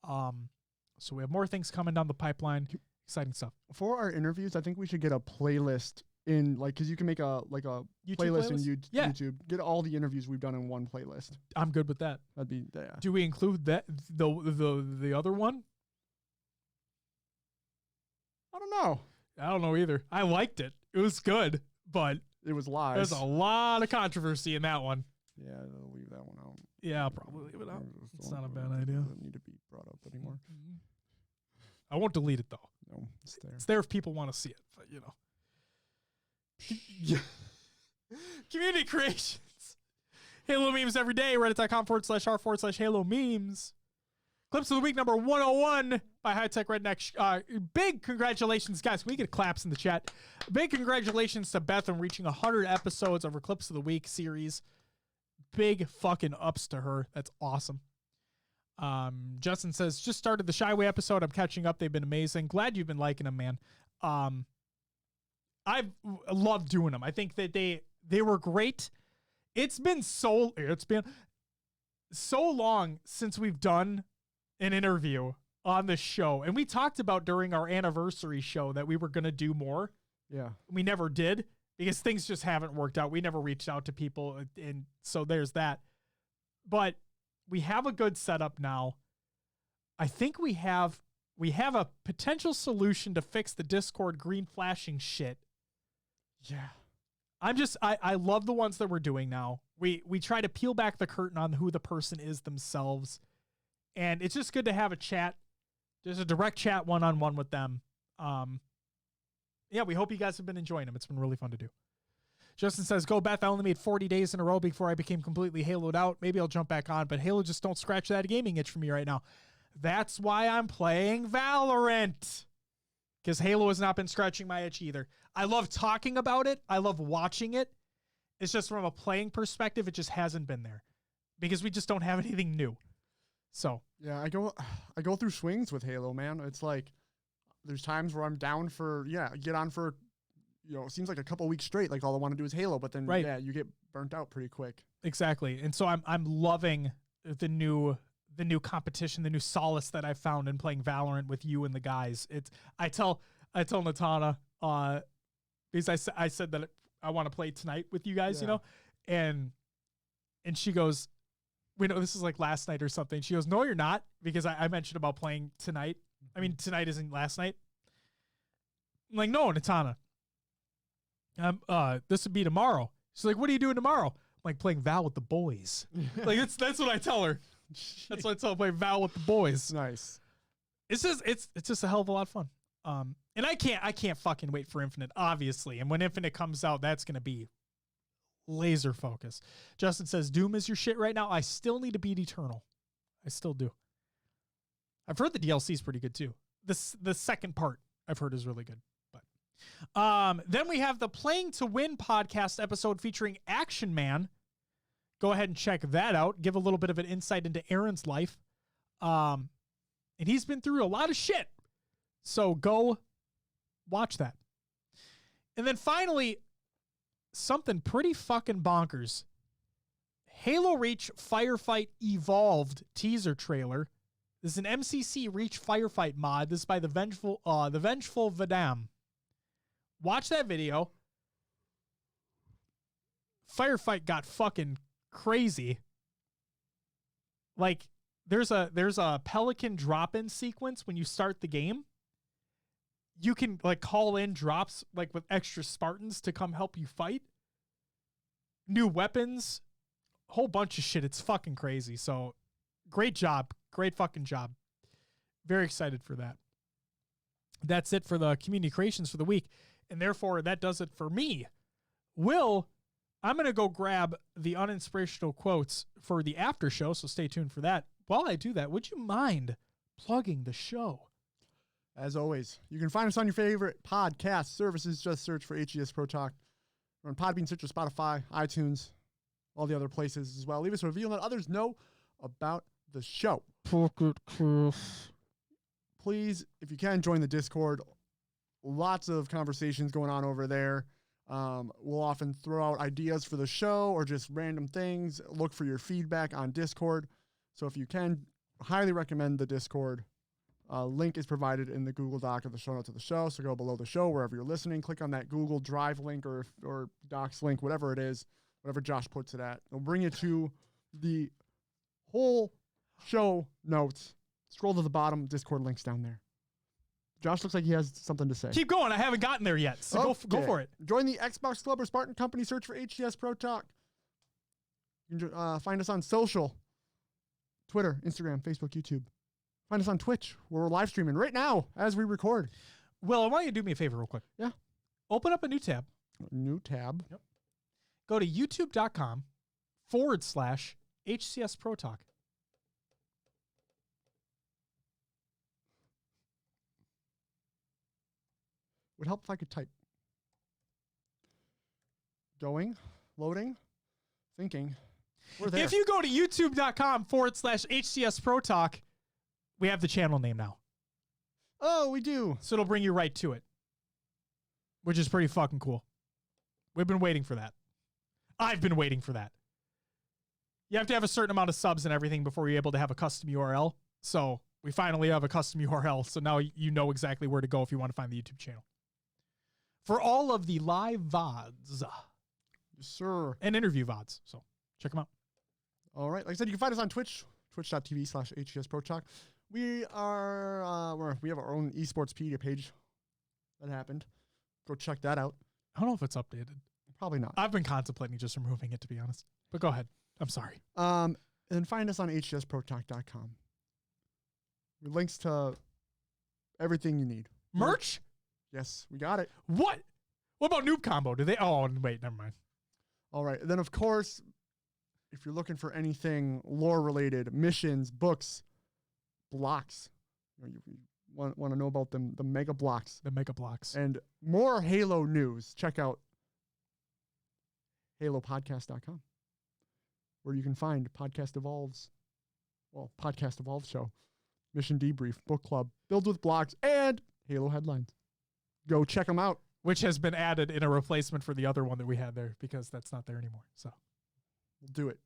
So we have more things coming down the pipeline. Exciting stuff. For our interviews, I think we should get a playlist in, like, because you can make a YouTube playlist in YouTube. Get all the interviews we've done in one playlist. I'm good with that. That'd be, yeah. Do we include that the other one? I don't know. I don't know either. I liked it. It was good, but it was live. There's a lot of controversy in that one. Yeah, I'll leave that one out. Yeah, I'll probably leave it out. It's not a bad idea. It doesn't need to be brought up anymore. I won't delete it though. No, it's there. It's there if people want to see it, but you know. Community creations. Halo memes every day. Reddit.com/r/Halo memes. Clips of the week number 101 by High Tech Redneck. Big congratulations, guys. Can we get claps in the chat? Big congratulations to Beth on reaching 100 episodes of her Clips of the Week series. Big fucking ups to her. That's awesome. Justin says, just started the Shyway episode. I'm catching up. They've been amazing. Glad you've been liking them, man. I've loved doing them. I think that they were great. It's been so long since we've done an interview on the show. And we talked about during our anniversary show that we were going to do more. Yeah. We never did because things just haven't worked out. We never reached out to people. And so there's that. But we have a good setup now. I think we have a potential solution to fix the Discord green flashing shit. Yeah. I love the ones that we're doing now. We try to peel back the curtain on who the person is themselves. And it's just good to have a chat. There's a direct chat one-on-one with them. Yeah, we hope you guys have been enjoying them. It's been really fun to do. Justin says, go Beth, I only made 40 days in a row before I became completely Halo'd out. Maybe I'll jump back on, but Halo just don't scratch that gaming itch for me right now. That's why I'm playing Valorant. Because Halo has not been scratching my itch either. I love talking about it. I love watching it. It's just from a playing perspective, it just hasn't been there. Because we just don't have anything new. So. Yeah, I go through swings with Halo, man. It's like there's times where I'm down for, get on for, it seems like a couple weeks straight, like all I want to do is Halo, but then you get burnt out pretty quick. Exactly. And so I'm loving the new competition, the new solace that I found in playing Valorant with you and the guys. I tell Natana, because I said that I want to play tonight with you guys, and she goes, we know this is like last night or something. She goes, no, you're not, because I mentioned about playing tonight. I mean, tonight isn't last night. I'm like, no, Natana. This would be tomorrow. She's like, what are you doing tomorrow? I'm like, playing Val with the boys. Like that's what I tell her. That's what I tell her, play Val with the boys. Nice. It's just a hell of a lot of fun. And I can't fucking wait for Infinite, obviously. And when Infinite comes out, that's gonna be laser focus. Justin says, Doom is your shit right now. I still need to beat Eternal. I still do. I've heard the DLC is pretty good too. The second part I've heard is really good. Then we have the Playing to Win podcast episode featuring Action Man. Go ahead and check that out. Give a little bit of an insight into Aaron's life. And he's been through a lot of shit. So go watch that. And then finally, something pretty fucking bonkers. Halo Reach Firefight Evolved teaser trailer. This is an MCC Reach Firefight mod. This is by the Vengeful Vadam. Watch that video. Firefight got fucking crazy. Like there's a Pelican drop-in sequence when you start the game. You can like call in drops like with extra Spartans to come help you fight. New weapons, whole bunch of shit. It's fucking crazy. So great job. Great fucking job. Very excited for that. That's it for the community creations for the week. And therefore, that does it for me. Will, I'm going to go grab the uninspirational quotes for the after show, so stay tuned for that. While I do that, would you mind plugging the show? As always, you can find us on your favorite podcast services. Just search for HCS Pro Talk. We're on Podbean, Stitcher, Spotify, iTunes, all the other places as well. Leave us a review and let others know about the show. Please, if you can, join the Discord. Lots of conversations going on over there. We'll often throw out ideas for the show or just random things. Look for your feedback on Discord. So if you can, highly recommend the Discord. Link is provided in the Google Doc of the show notes of the show. So go below the show, wherever you're listening, click on that Google Drive link or Docs link, whatever it is, whatever Josh puts it at. It'll bring you to the whole show notes. Scroll to the bottom, Discord link's down there. Josh looks like he has something to say. Keep going. I haven't gotten there yet, so go for it. Join the Xbox Club or Spartan Company. Search for HCS Pro Talk. You can find us on social, Twitter, Instagram, Facebook, YouTube. Find us on Twitch, where we're live streaming right now as we record. Will, I want you to do me a favor real quick. Yeah. Open up a new tab. New tab. Yep. Go to youtube.com/HCS Pro Talk. would help if I could type. Going, loading, thinking. We're there. If you go to youtube.com/HCS Pro Talk, we have the channel name now. Oh, we do. So it'll bring you right to it, which is pretty fucking cool. We've been waiting for that. I've been waiting for that. You have to have a certain amount of subs and everything before you're able to have a custom URL. So we finally have a custom URL. So now you know exactly where to go if you want to find the YouTube channel. For all of the live VODs. Yes, sir. And interview VODs. So check them out. All right. Like I said, you can find us on Twitch, twitch.tv/HCS Pro Talk. We are, we have our own eSportspedia page. That happened. Go check that out. I don't know if it's updated. Probably not. I've been contemplating just removing it, to be honest. But go ahead. I'm sorry. And then find us on hcsprotalk.com. With links to everything you need. Merch? Yes, we got it. What? What about Noob Combo? Do they? Oh, wait, never mind. All right. And then, of course, if you're looking for anything lore-related, missions, books, blocks, you want to know about them, the mega blocks. The mega blocks. And more Halo news, check out halopodcast.com, where you can find Podcast Evolves show, Mission Debrief, Book Club, Build with Blocks, and Halo headlines. Go check them out. Which has been added in a replacement for the other one that we had there because that's not there anymore. So we'll do it.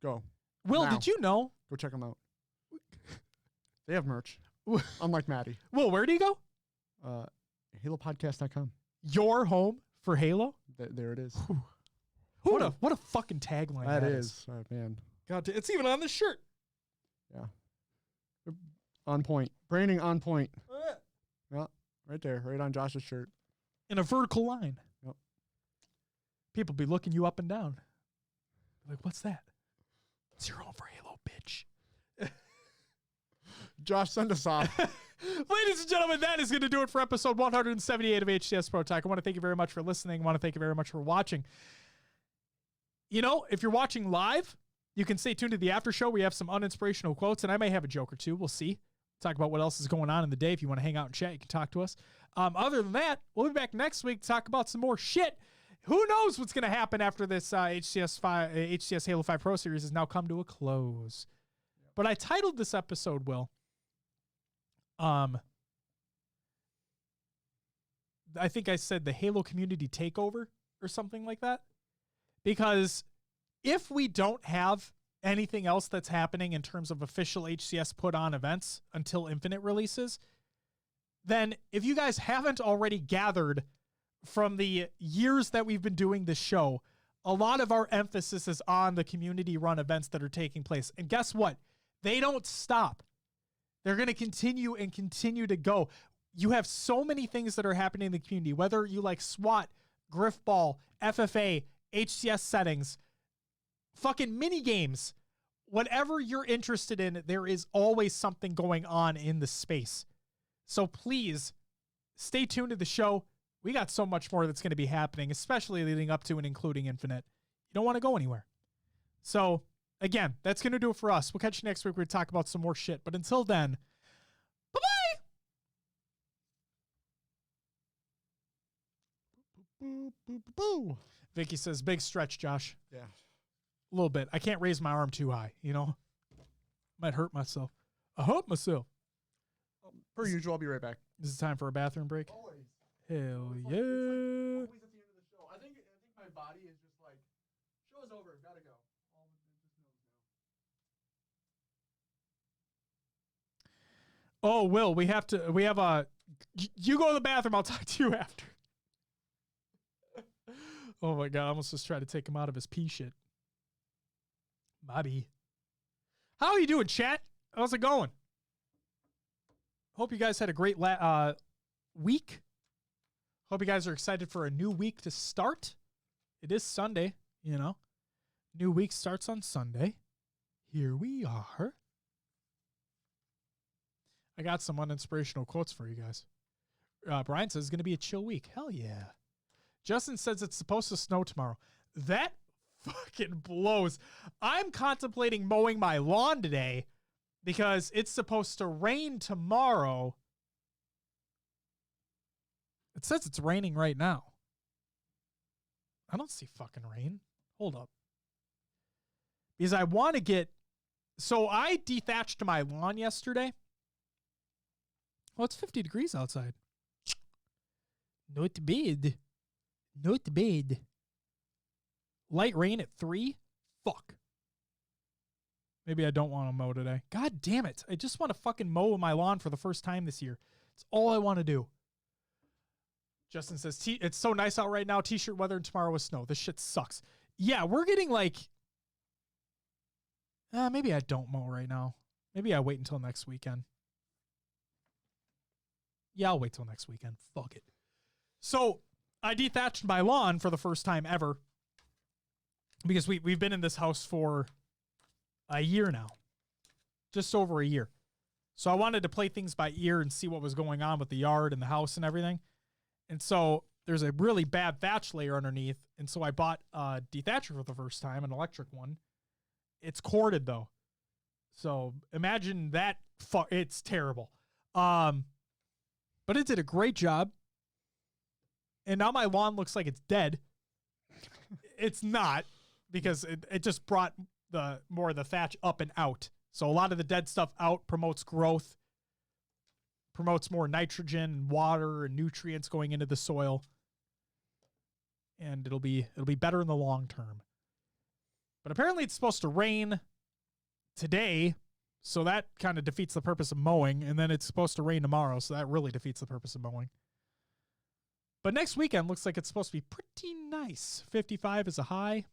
Go. Will, now. Did you know? Go check them out. They have merch. Unlike Maddie. Will, where do you go? halopodcast.com. Your home for Halo? There it is. What a fucking tagline that is. Oh, man. God, it's even on the shirt. Yeah. On point. Branding on point. Yeah, right there. Right on Josh's shirt. In a vertical line. Yep. People be looking you up and down. Like, what's that? It's your home for Halo, bitch. Josh, send us off. Ladies and gentlemen, that is going to do it for episode 178 of HCS Pro Talk. I want to thank you very much for listening. I want to thank you very much for watching. You know, if you're watching live, you can stay tuned to the after show. We have some uninspirational quotes, and I may have a joke or two. We'll see. Talk about what else is going on in the day. If you want to hang out and chat, you can talk to us. Other than that, we'll be back next week to talk about some more shit. Who knows what's going to happen after this HCS Halo 5 Pro Series has now come to a close. But I titled this episode, Will, I think I said the Halo Community Takeover or something like that. Because if we don't have anything else that's happening in terms of official HCS put on events until Infinite releases, then if you guys haven't already gathered from the years that we've been doing this show, a lot of our emphasis is on the community run events that are taking place. And guess what? They don't stop. They're going to continue and continue to go. You have so many things that are happening in the community, whether you like SWAT, Griffball, FFA, HCS settings, fucking mini games, whatever you're interested in, there is always something going on in the space. So please stay tuned to the show. We got so much more that's going to be happening, especially leading up to and including Infinite. You don't want to go anywhere. So again, that's going to do it for us. We'll catch you next week. We're going to talk about some more shit. But until then, bye-bye. Vicky says, big stretch, Josh. Yeah. A little bit. I can't raise my arm too high, you know? Might hurt myself. I hurt myself. Per usual, I'll be right back. Is it time for a bathroom break? Always. Hell It's yeah. always at the end of the show. I think my body is just like, show's over, gotta go. Oh, Will, we have you go to the bathroom. I'll talk to you after. Oh my God. I almost just tried to take him out of his pee shit. Bobby. How are you doing, chat? How's it going? Hope you guys had a great week. Hope you guys are excited for a new week to start. It is Sunday, you know. New week starts on Sunday. Here we are. I got some uninspirational quotes for you guys. Brian says it's going to be a chill week. Hell yeah. Justin says it's supposed to snow tomorrow. That fucking blows. I'm contemplating mowing my lawn today because it's supposed to rain tomorrow. It says it's raining right now. I don't see fucking rain. Hold up. Because I want to get... So I dethatched my lawn yesterday. Oh, it's 50 degrees outside. Not bad. Not bad. Light rain at 3? Fuck. Maybe I don't want to mow today. God damn it. I just want to fucking mow my lawn for the first time this year. It's all I want to do. Justin says, it's so nice out right now. T-shirt weather and tomorrow with snow. This shit sucks. Yeah, we're getting like... maybe I don't mow right now. Maybe I wait until next weekend. Yeah, I'll wait till next weekend. Fuck it. So I dethatched my lawn for the first time ever because we've been in this house for a year now. Just over a year. So I wanted to play things by ear and see what was going on with the yard and the house and everything. And so there's a really bad thatch layer underneath. And so I bought a dethatcher for the first time, an electric one. It's corded though. So imagine that. It's terrible. But it did a great job. And now my lawn looks like it's dead. It's not, because it just brought more of the thatch up and out. So a lot of the dead stuff out promotes growth, promotes more nitrogen and water and nutrients going into the soil. And it'll be better in the long term. But apparently it's supposed to rain today, so that kind of defeats the purpose of mowing. And then it's supposed to rain tomorrow, so that really defeats the purpose of mowing. But next weekend looks like it's supposed to be pretty nice. 55 is a high.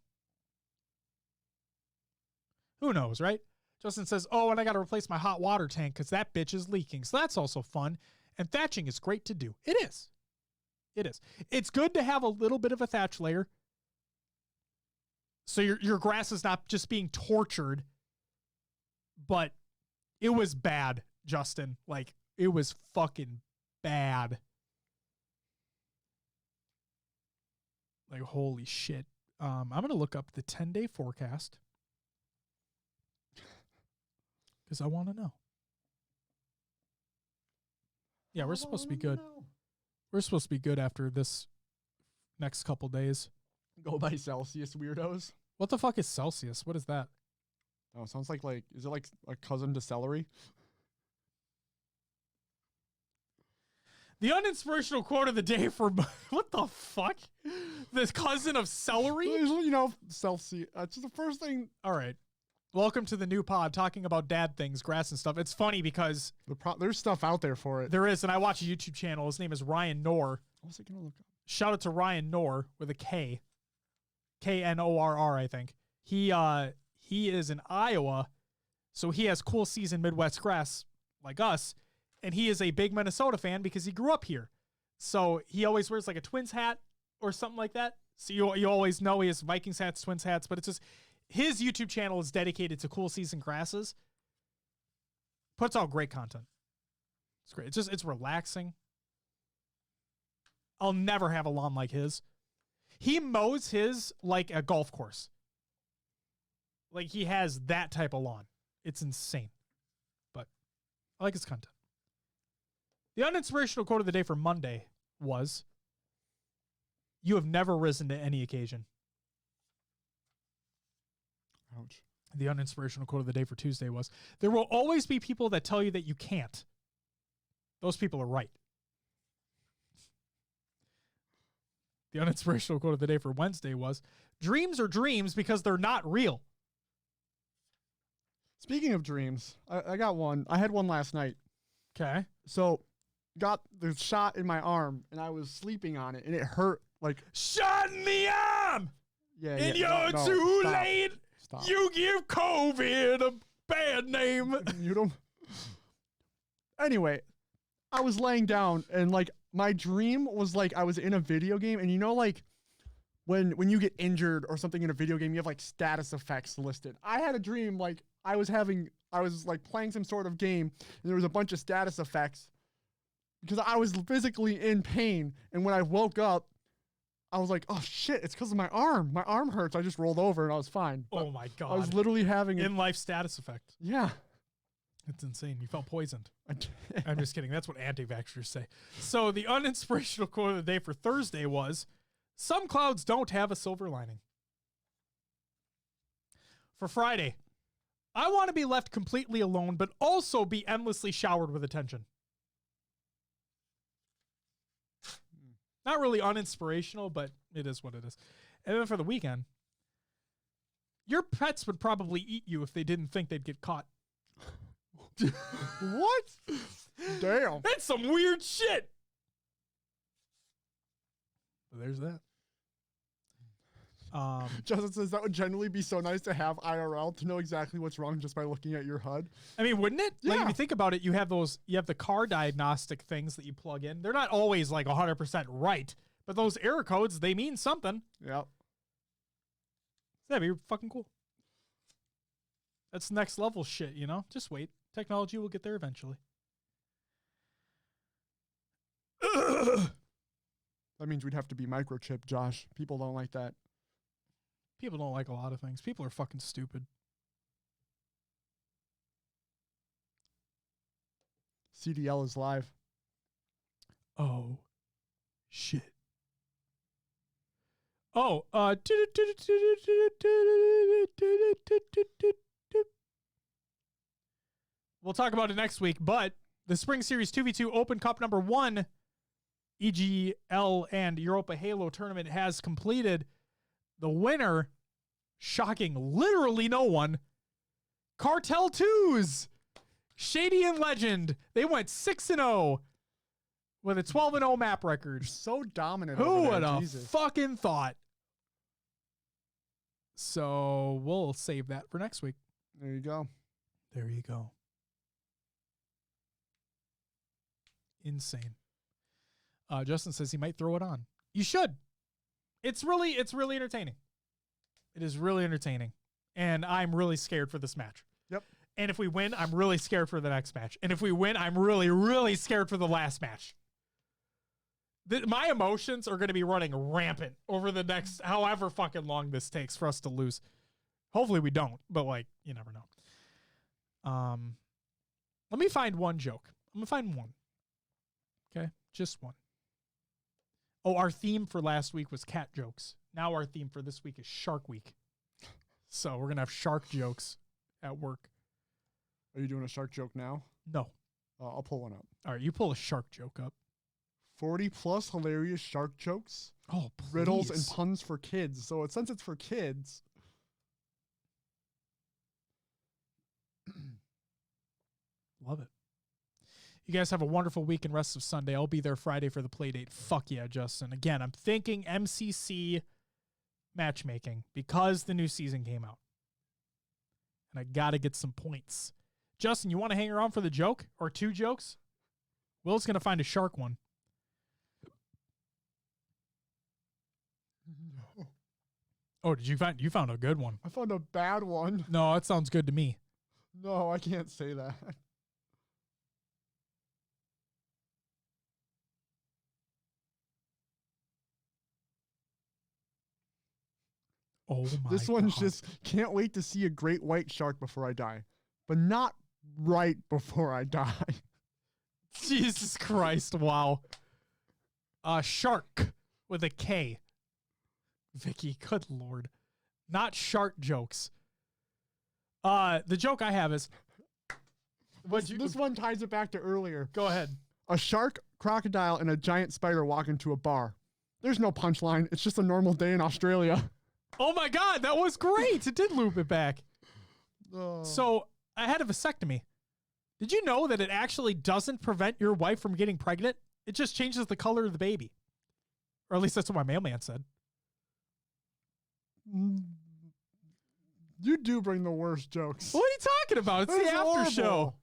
Who knows, right? Justin says, oh, and I got to replace my hot water tank because that bitch is leaking. So that's also fun. And thatching is great to do. It is. It is. It's good to have a little bit of a thatch layer, so your grass is not just being tortured. But it was bad, Justin. Like, it was fucking bad. Like, holy shit. I'm going to look up the 10-day forecast because I want to know. Yeah, we're supposed to be good. We're supposed to be good after this next couple days. Go by Celsius, weirdos. What the fuck is Celsius? What is that? Oh, sounds like is it like a cousin to celery? The uninspirational quote of the day for what the fuck? This cousin of celery? You know, Celsius. It's the first thing. All right. Welcome to the new pod talking about dad things, grass and stuff. It's funny because there's stuff out there for it. There is, and I watch a YouTube channel. His name is Ryan Knorr. What's it gonna look up? Shout out to Ryan Knorr with a K. Knorr, I think. He is in Iowa, so he has cool season Midwest grass like us, and he is a big Minnesota fan because he grew up here. So he always wears like a Twins hat or something like that. So you always know he has Vikings hats, Twins hats, but it's just his YouTube channel is dedicated to cool season grasses. Puts out great content. It's great. It's relaxing. I'll never have a lawn like his. He mows his like a golf course. Like, he has that type of lawn. It's insane. But I like his content. The uninspirational quote of the day for Monday was, "You have never risen to any occasion." Ouch. The uninspirational quote of the day for Tuesday was, "There will always be people that tell you that you can't. Those people are right." The uninspirational quote of the day for Wednesday was, "Dreams are dreams because they're not real." Speaking of dreams, I got one. I had one last night. Okay. So, got the shot in my arm, and I was sleeping on it, and it hurt. Like, shot in the arm! Yeah, and yeah. you're too Stop. late. Stop. You give COVID a bad name. Mute him. Anyway, I was laying down, and like my dream was like I was in a video game, and you know, like when you get injured or something in a video game, you have like status effects listed. I had a dream like I was like playing some sort of game, and there was a bunch of status effects because I was physically in pain. And when I woke up, I was like, oh shit, it's because of my arm. My arm hurts. I just rolled over and I was fine. Oh my God. I was literally having in-life status effect. Yeah. It's insane. You felt poisoned. I'm just kidding. That's what anti-vaxxers say. So the uninspirational quote of the day for Thursday was, "Some clouds don't have a silver lining." For Friday, I want to be left completely alone, but also be endlessly showered with attention. Not really uninspirational, but it is what it is. And then for the weekend, your pets would probably eat you if they didn't think they'd get caught. What? Damn. That's some weird shit. But there's that. Justin says that would generally be so nice to have IRL to know exactly what's wrong just by looking at your HUD. I mean, wouldn't it? Yeah. Like, if you think about it, you have the car diagnostic things that you plug in. They're not always like 100% right, but those error codes, they mean something. Yep. That'd be fucking cool. That's next level shit, you know? Just wait. Technology will get there eventually. That means we'd have to be microchipped, Josh. People don't like that. People don't like a lot of things. People are fucking stupid. CDL is live. Oh, shit. Oh, we'll talk about it next week, but the Spring Series 2v2 Open Cup number 1 EGL and Europa Halo tournament has completed. The winner, shocking literally no one, Cartel 2s, Shady and Legend. They went 6-0 with a 12-0 map record. So dominant. Who over would there. have Jesus. fucking thought? So we'll save that for next week. There you go. There you go. Insane. Justin says he might throw it on. You should. It's really entertaining. It is really entertaining. And I'm really scared for this match. Yep. And if we win, I'm really scared for the next match. And if we win, I'm really, really scared for the last match. My emotions are going to be running rampant over the next however fucking long this takes for us to lose. Hopefully we don't, but like, you never know. Let me find one joke. I'm going to find one. Okay? Just one. Oh, our theme for last week was cat jokes. Now our theme for this week is Shark Week. So we're going to have shark jokes at work. Are you doing a shark joke now? No. I'll pull one up. All right, you pull a shark joke up. 40 plus hilarious shark jokes. Oh, please. Riddles and puns for kids. So since it's for kids. Love it. You guys have a wonderful week and rest of Sunday. I'll be there Friday for the play date. Fuck yeah, Justin. Again, I'm thinking MCC matchmaking because the new season came out. And I got to get some points. Justin, you want to hang around for the joke or 2 jokes? Will's going to find a shark one. No. Oh, did you found a good one? I found a bad one. No, that sounds good to me. No, I can't say that. Oh my This one's God. just can't wait to see a great white shark before I die. But not right before I die. Jesus Christ, wow. Shark with a K. Vicky, good Lord. Not shark jokes. The joke I have is This one ties it back to earlier. go ahead. A shark, crocodile, and a giant spider walk into a bar. There's no punchline. It's just a normal day in Australia. Oh my God, that was great. It did loop it back. Oh. So I had a vasectomy. Did you know that it actually doesn't prevent your wife from getting pregnant? It just changes the color of the baby. Or at least that's what my mailman said. You do bring the worst jokes. What are you talking about? It's That's the after horrible. show.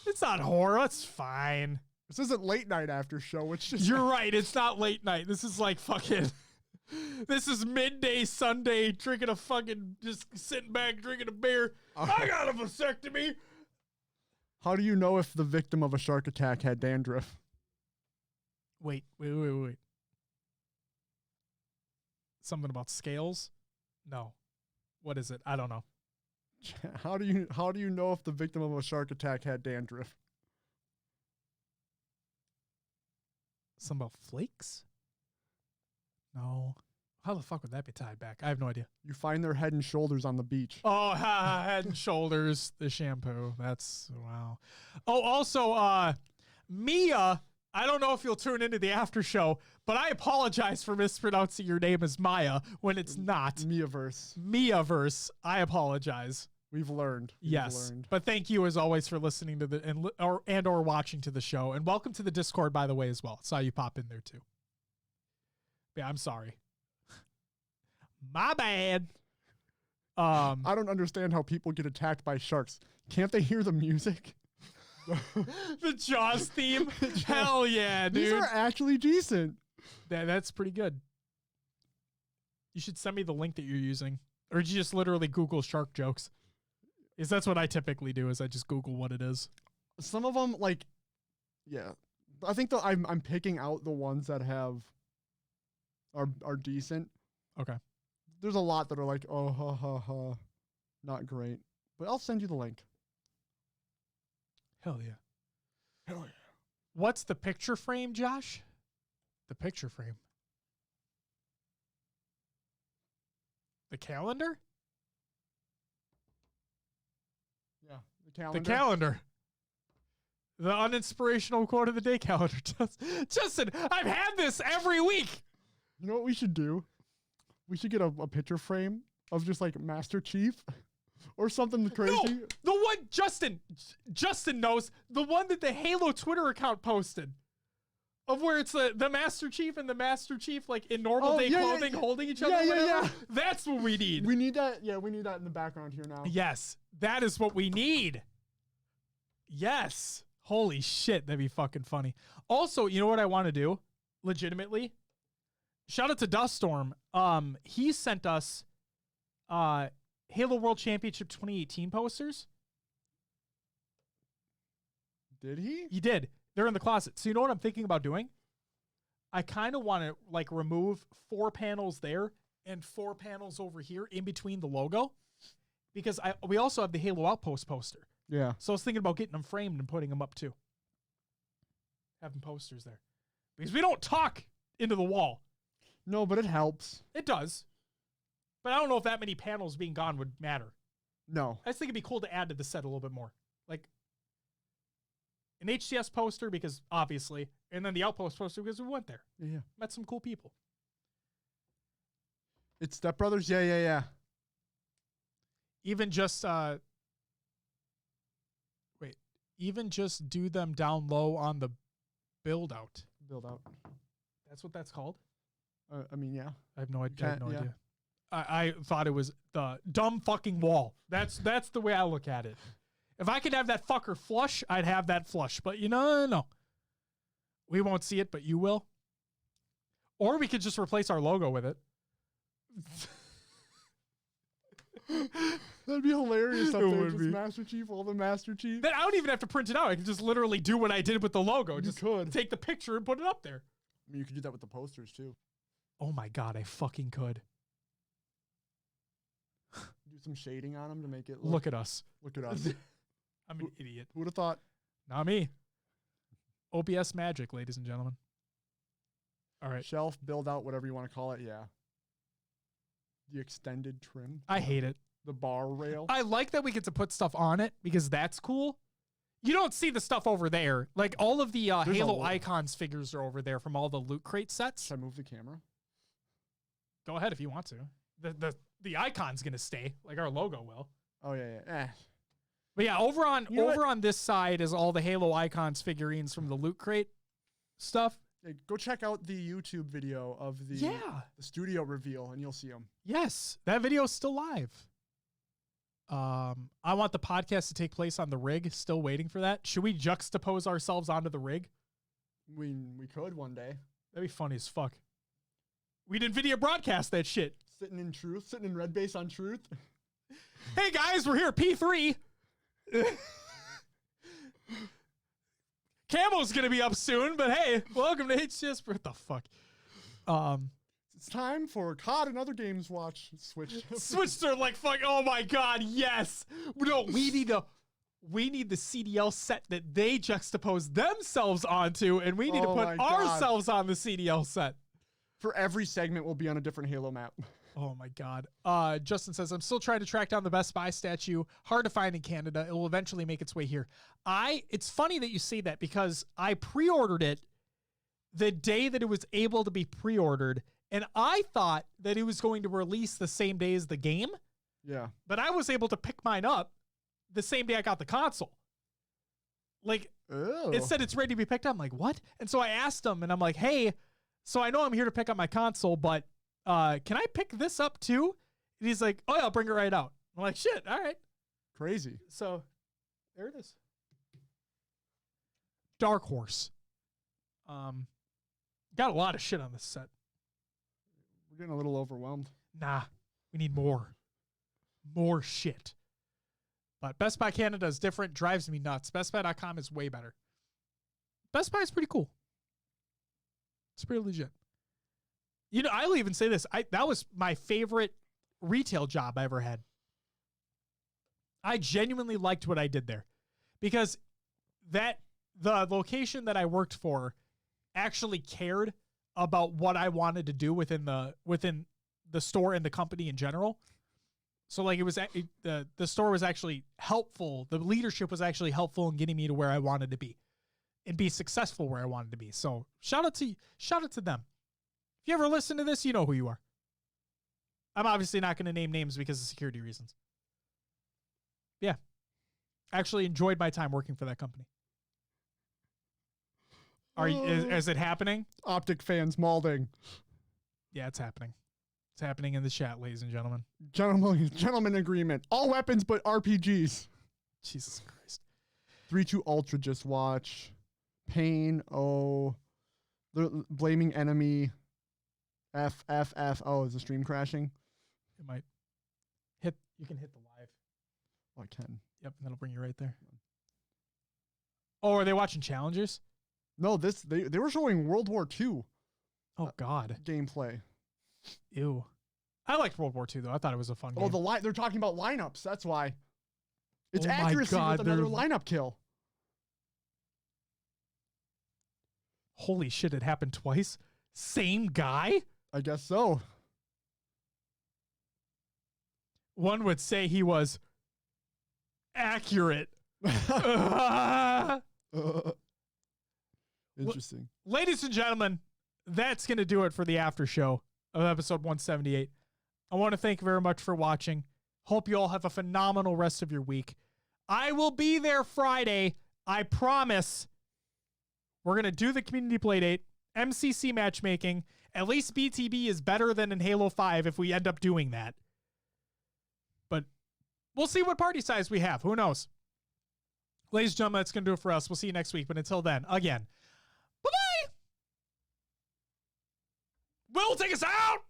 It's not horror. It's fine. This isn't late night after show, which just You're right. It's not late night. This is like fucking. This is midday Sunday, drinking a fucking, just sitting back, drinking a beer. I got a vasectomy. How do you know if the victim of a shark attack had dandruff? Wait. Something about scales? No. What is it? I don't know. How do you know if the victim of a shark attack had dandruff? Some about flakes? No. How the fuck would that be tied back? I have no idea. You find their head and shoulders on the beach. Oh, Head and Shoulders, the shampoo. That's, wow. Oh, also, Mia, I don't know if you'll tune into the after show, but I apologize for mispronouncing your name as Maya when it's not. Miaverse. Miaverse. I apologize. We've learned. Yes. But thank you as always for listening to the or watching to the show. And welcome to the Discord, by the way, as well. Saw you pop in there too. Yeah, I'm sorry. My bad. I don't understand how people get attacked by sharks. Can't they hear the music? The Jaws theme? Hell yeah, dude. These are actually decent. That's pretty good. You should send me the link that you're using. Or did you just literally Google shark jokes? Is that's what I typically do, is I just Google what it is. Some of them, like, yeah. I think I'm picking out the ones that are decent. Okay. There's a lot that are like, oh, ha, ha, ha. Not great. But I'll send you the link. Hell yeah. Hell yeah. What's the picture frame, Josh? The picture frame. The calendar? Yeah, the calendar. The calendar. The uninspirational quote of the day calendar. Justin, I've had this every week. You know what we should do? We should get a picture frame of just like Master Chief or something crazy. No, the one Justin knows, the one that the Halo Twitter account posted of where it's the Master Chief and the Master Chief like in normal day clothing holding each other. Yeah. That's what we need. We need that. Yeah, we need that in the background here now. Yes, that is what we need. Yes. Holy shit, that'd be fucking funny. Also, you know what I want to do? Legitimately? Shout out to Duststorm. He sent us Halo World Championship 2018 posters. Did he? He did. They're in the closet. So you know what I'm thinking about doing? I kind of want to like remove 4 panels there and 4 panels over here in between the logo, because we also have the Halo Outpost poster. Yeah. So I was thinking about getting them framed and putting them up too. Having posters there. Because we don't talk into the wall. No, but it helps. It does. But I don't know if that many panels being gone would matter. No. I just think it'd be cool to add to the set a little bit more. Like an HCS poster, because obviously, and then the Outpost poster because we went there. Yeah. Met some cool people. It's Step Brothers? Yeah. Even just even just do them down low on the build out. Build out. That's what that's called? I mean, yeah. I have no idea. I thought it was the dumb fucking wall. That's the way I look at it. If I could have that fucker flush, I'd have that flush. But no. We won't see it, but you will. Or we could just replace our logo with it. That'd be hilarious. It Up there, would just be. Master Chief, all the Master Chief. Then I don't even have to print it out. I can just literally do what I did with the logo. You Just could. take the picture and put it up there. I mean, you could do that with the posters too. Oh my God, I fucking could. Do some shading on them to make it Look at us. Look at us. I'm an idiot. Who would have thought? Not me. OBS magic, ladies and gentlemen. All right. Shelf, build out, whatever you want to call it. Yeah. The extended trim. I hate it. The bar rail. I like that we get to put stuff on it because that's cool. You don't see the stuff over there. Like all of the Halo Icons figures are over there from all the Loot Crate sets. Should I move the camera? Go ahead if you want to. The icon's gonna stay, like our logo will. Oh yeah. But yeah, over on this side is all the Halo Icons figurines from the Loot Crate stuff. Hey, go check out the YouTube video of the studio reveal, and you'll see them. Yes, that video is still live. I want the podcast to take place on the rig. Still waiting for that. Should we juxtapose ourselves onto the rig? We could one day. That'd be funny as fuck. We did video broadcast that shit. Sitting in red base on truth. Hey guys, we're here at P3. Camo's gonna be up soon, but hey, welcome to HCS. What the fuck? It's time for COD and other games watch. Switch to like fuck. Oh my god, yes. No, we need the CDL set that they juxtapose themselves onto, and we need to put ourselves on the CDL set. For every segment, we'll be on a different Halo map. Oh my god. Justin says, I'm still trying to track down the Best Buy statue. Hard to find in Canada. It will eventually make its way here. It's funny that you say that because I pre-ordered it the day that it was able to be pre-ordered, and I thought that it was going to release the same day as the game. Yeah. But I was able to pick mine up the same day I got the console. Like, it said it's ready to be picked up. I'm like, what? And so I asked him, and I'm like, hey, so I know I'm here to pick up my console, but can I pick this up too? And he's like, oh, yeah, I'll bring it right out. I'm like, shit, all right. Crazy. So there it is. Dark Horse. Got a lot of shit on this set. We're getting a little overwhelmed. Nah, we need more. More shit. But Best Buy Canada is different, drives me nuts. BestBuy.com is way better. Best Buy is pretty cool. It's pretty legit. You know, I'll even say this. That was my favorite retail job I ever had. I genuinely liked what I did there because the location that I worked for actually cared about what I wanted to do within the store and the company in general. So like it was the store was actually helpful. The leadership was actually helpful in getting me to where I wanted to be and be successful where I wanted to be. So shout out to them. If you ever listen to this, you know who you are. I'm obviously not going to name names because of security reasons. Yeah. Actually enjoyed my time working for that company. Is it happening? Optic fans malding. Yeah, it's happening. It's happening in the chat, ladies and gentlemen. Gentlemen agreement. All weapons but RPGs. Jesus Christ. 3-2 Ultra just watch. Pain. Oh. They're blaming enemy. F. Oh, is the stream crashing? It might. You can hit the live. Oh, I can. Yep, and that'll bring you right there. Oh, are they watching Challengers? No, they were showing World War II. Oh God. Gameplay. Ew. I liked World War II though. I thought it was a fun game. Oh, they're talking about lineups. That's why. It's accuracy with another lineup kill. Holy shit! It happened twice. Same guy? I guess so. One would say he was accurate. Interesting. Ladies and gentlemen, that's going to do it for the after show of episode 178. I want to thank you very much for watching. Hope you all have a phenomenal rest of your week. I will be there Friday. I promise. We're going to do the community play date, MCC matchmaking. At least BTB is better than in Halo 5 if we end up doing that. But we'll see what party size we have. Who knows? Ladies and gentlemen, that's going to do it for us. We'll see you next week. But until then, again, bye-bye. Will, take us out.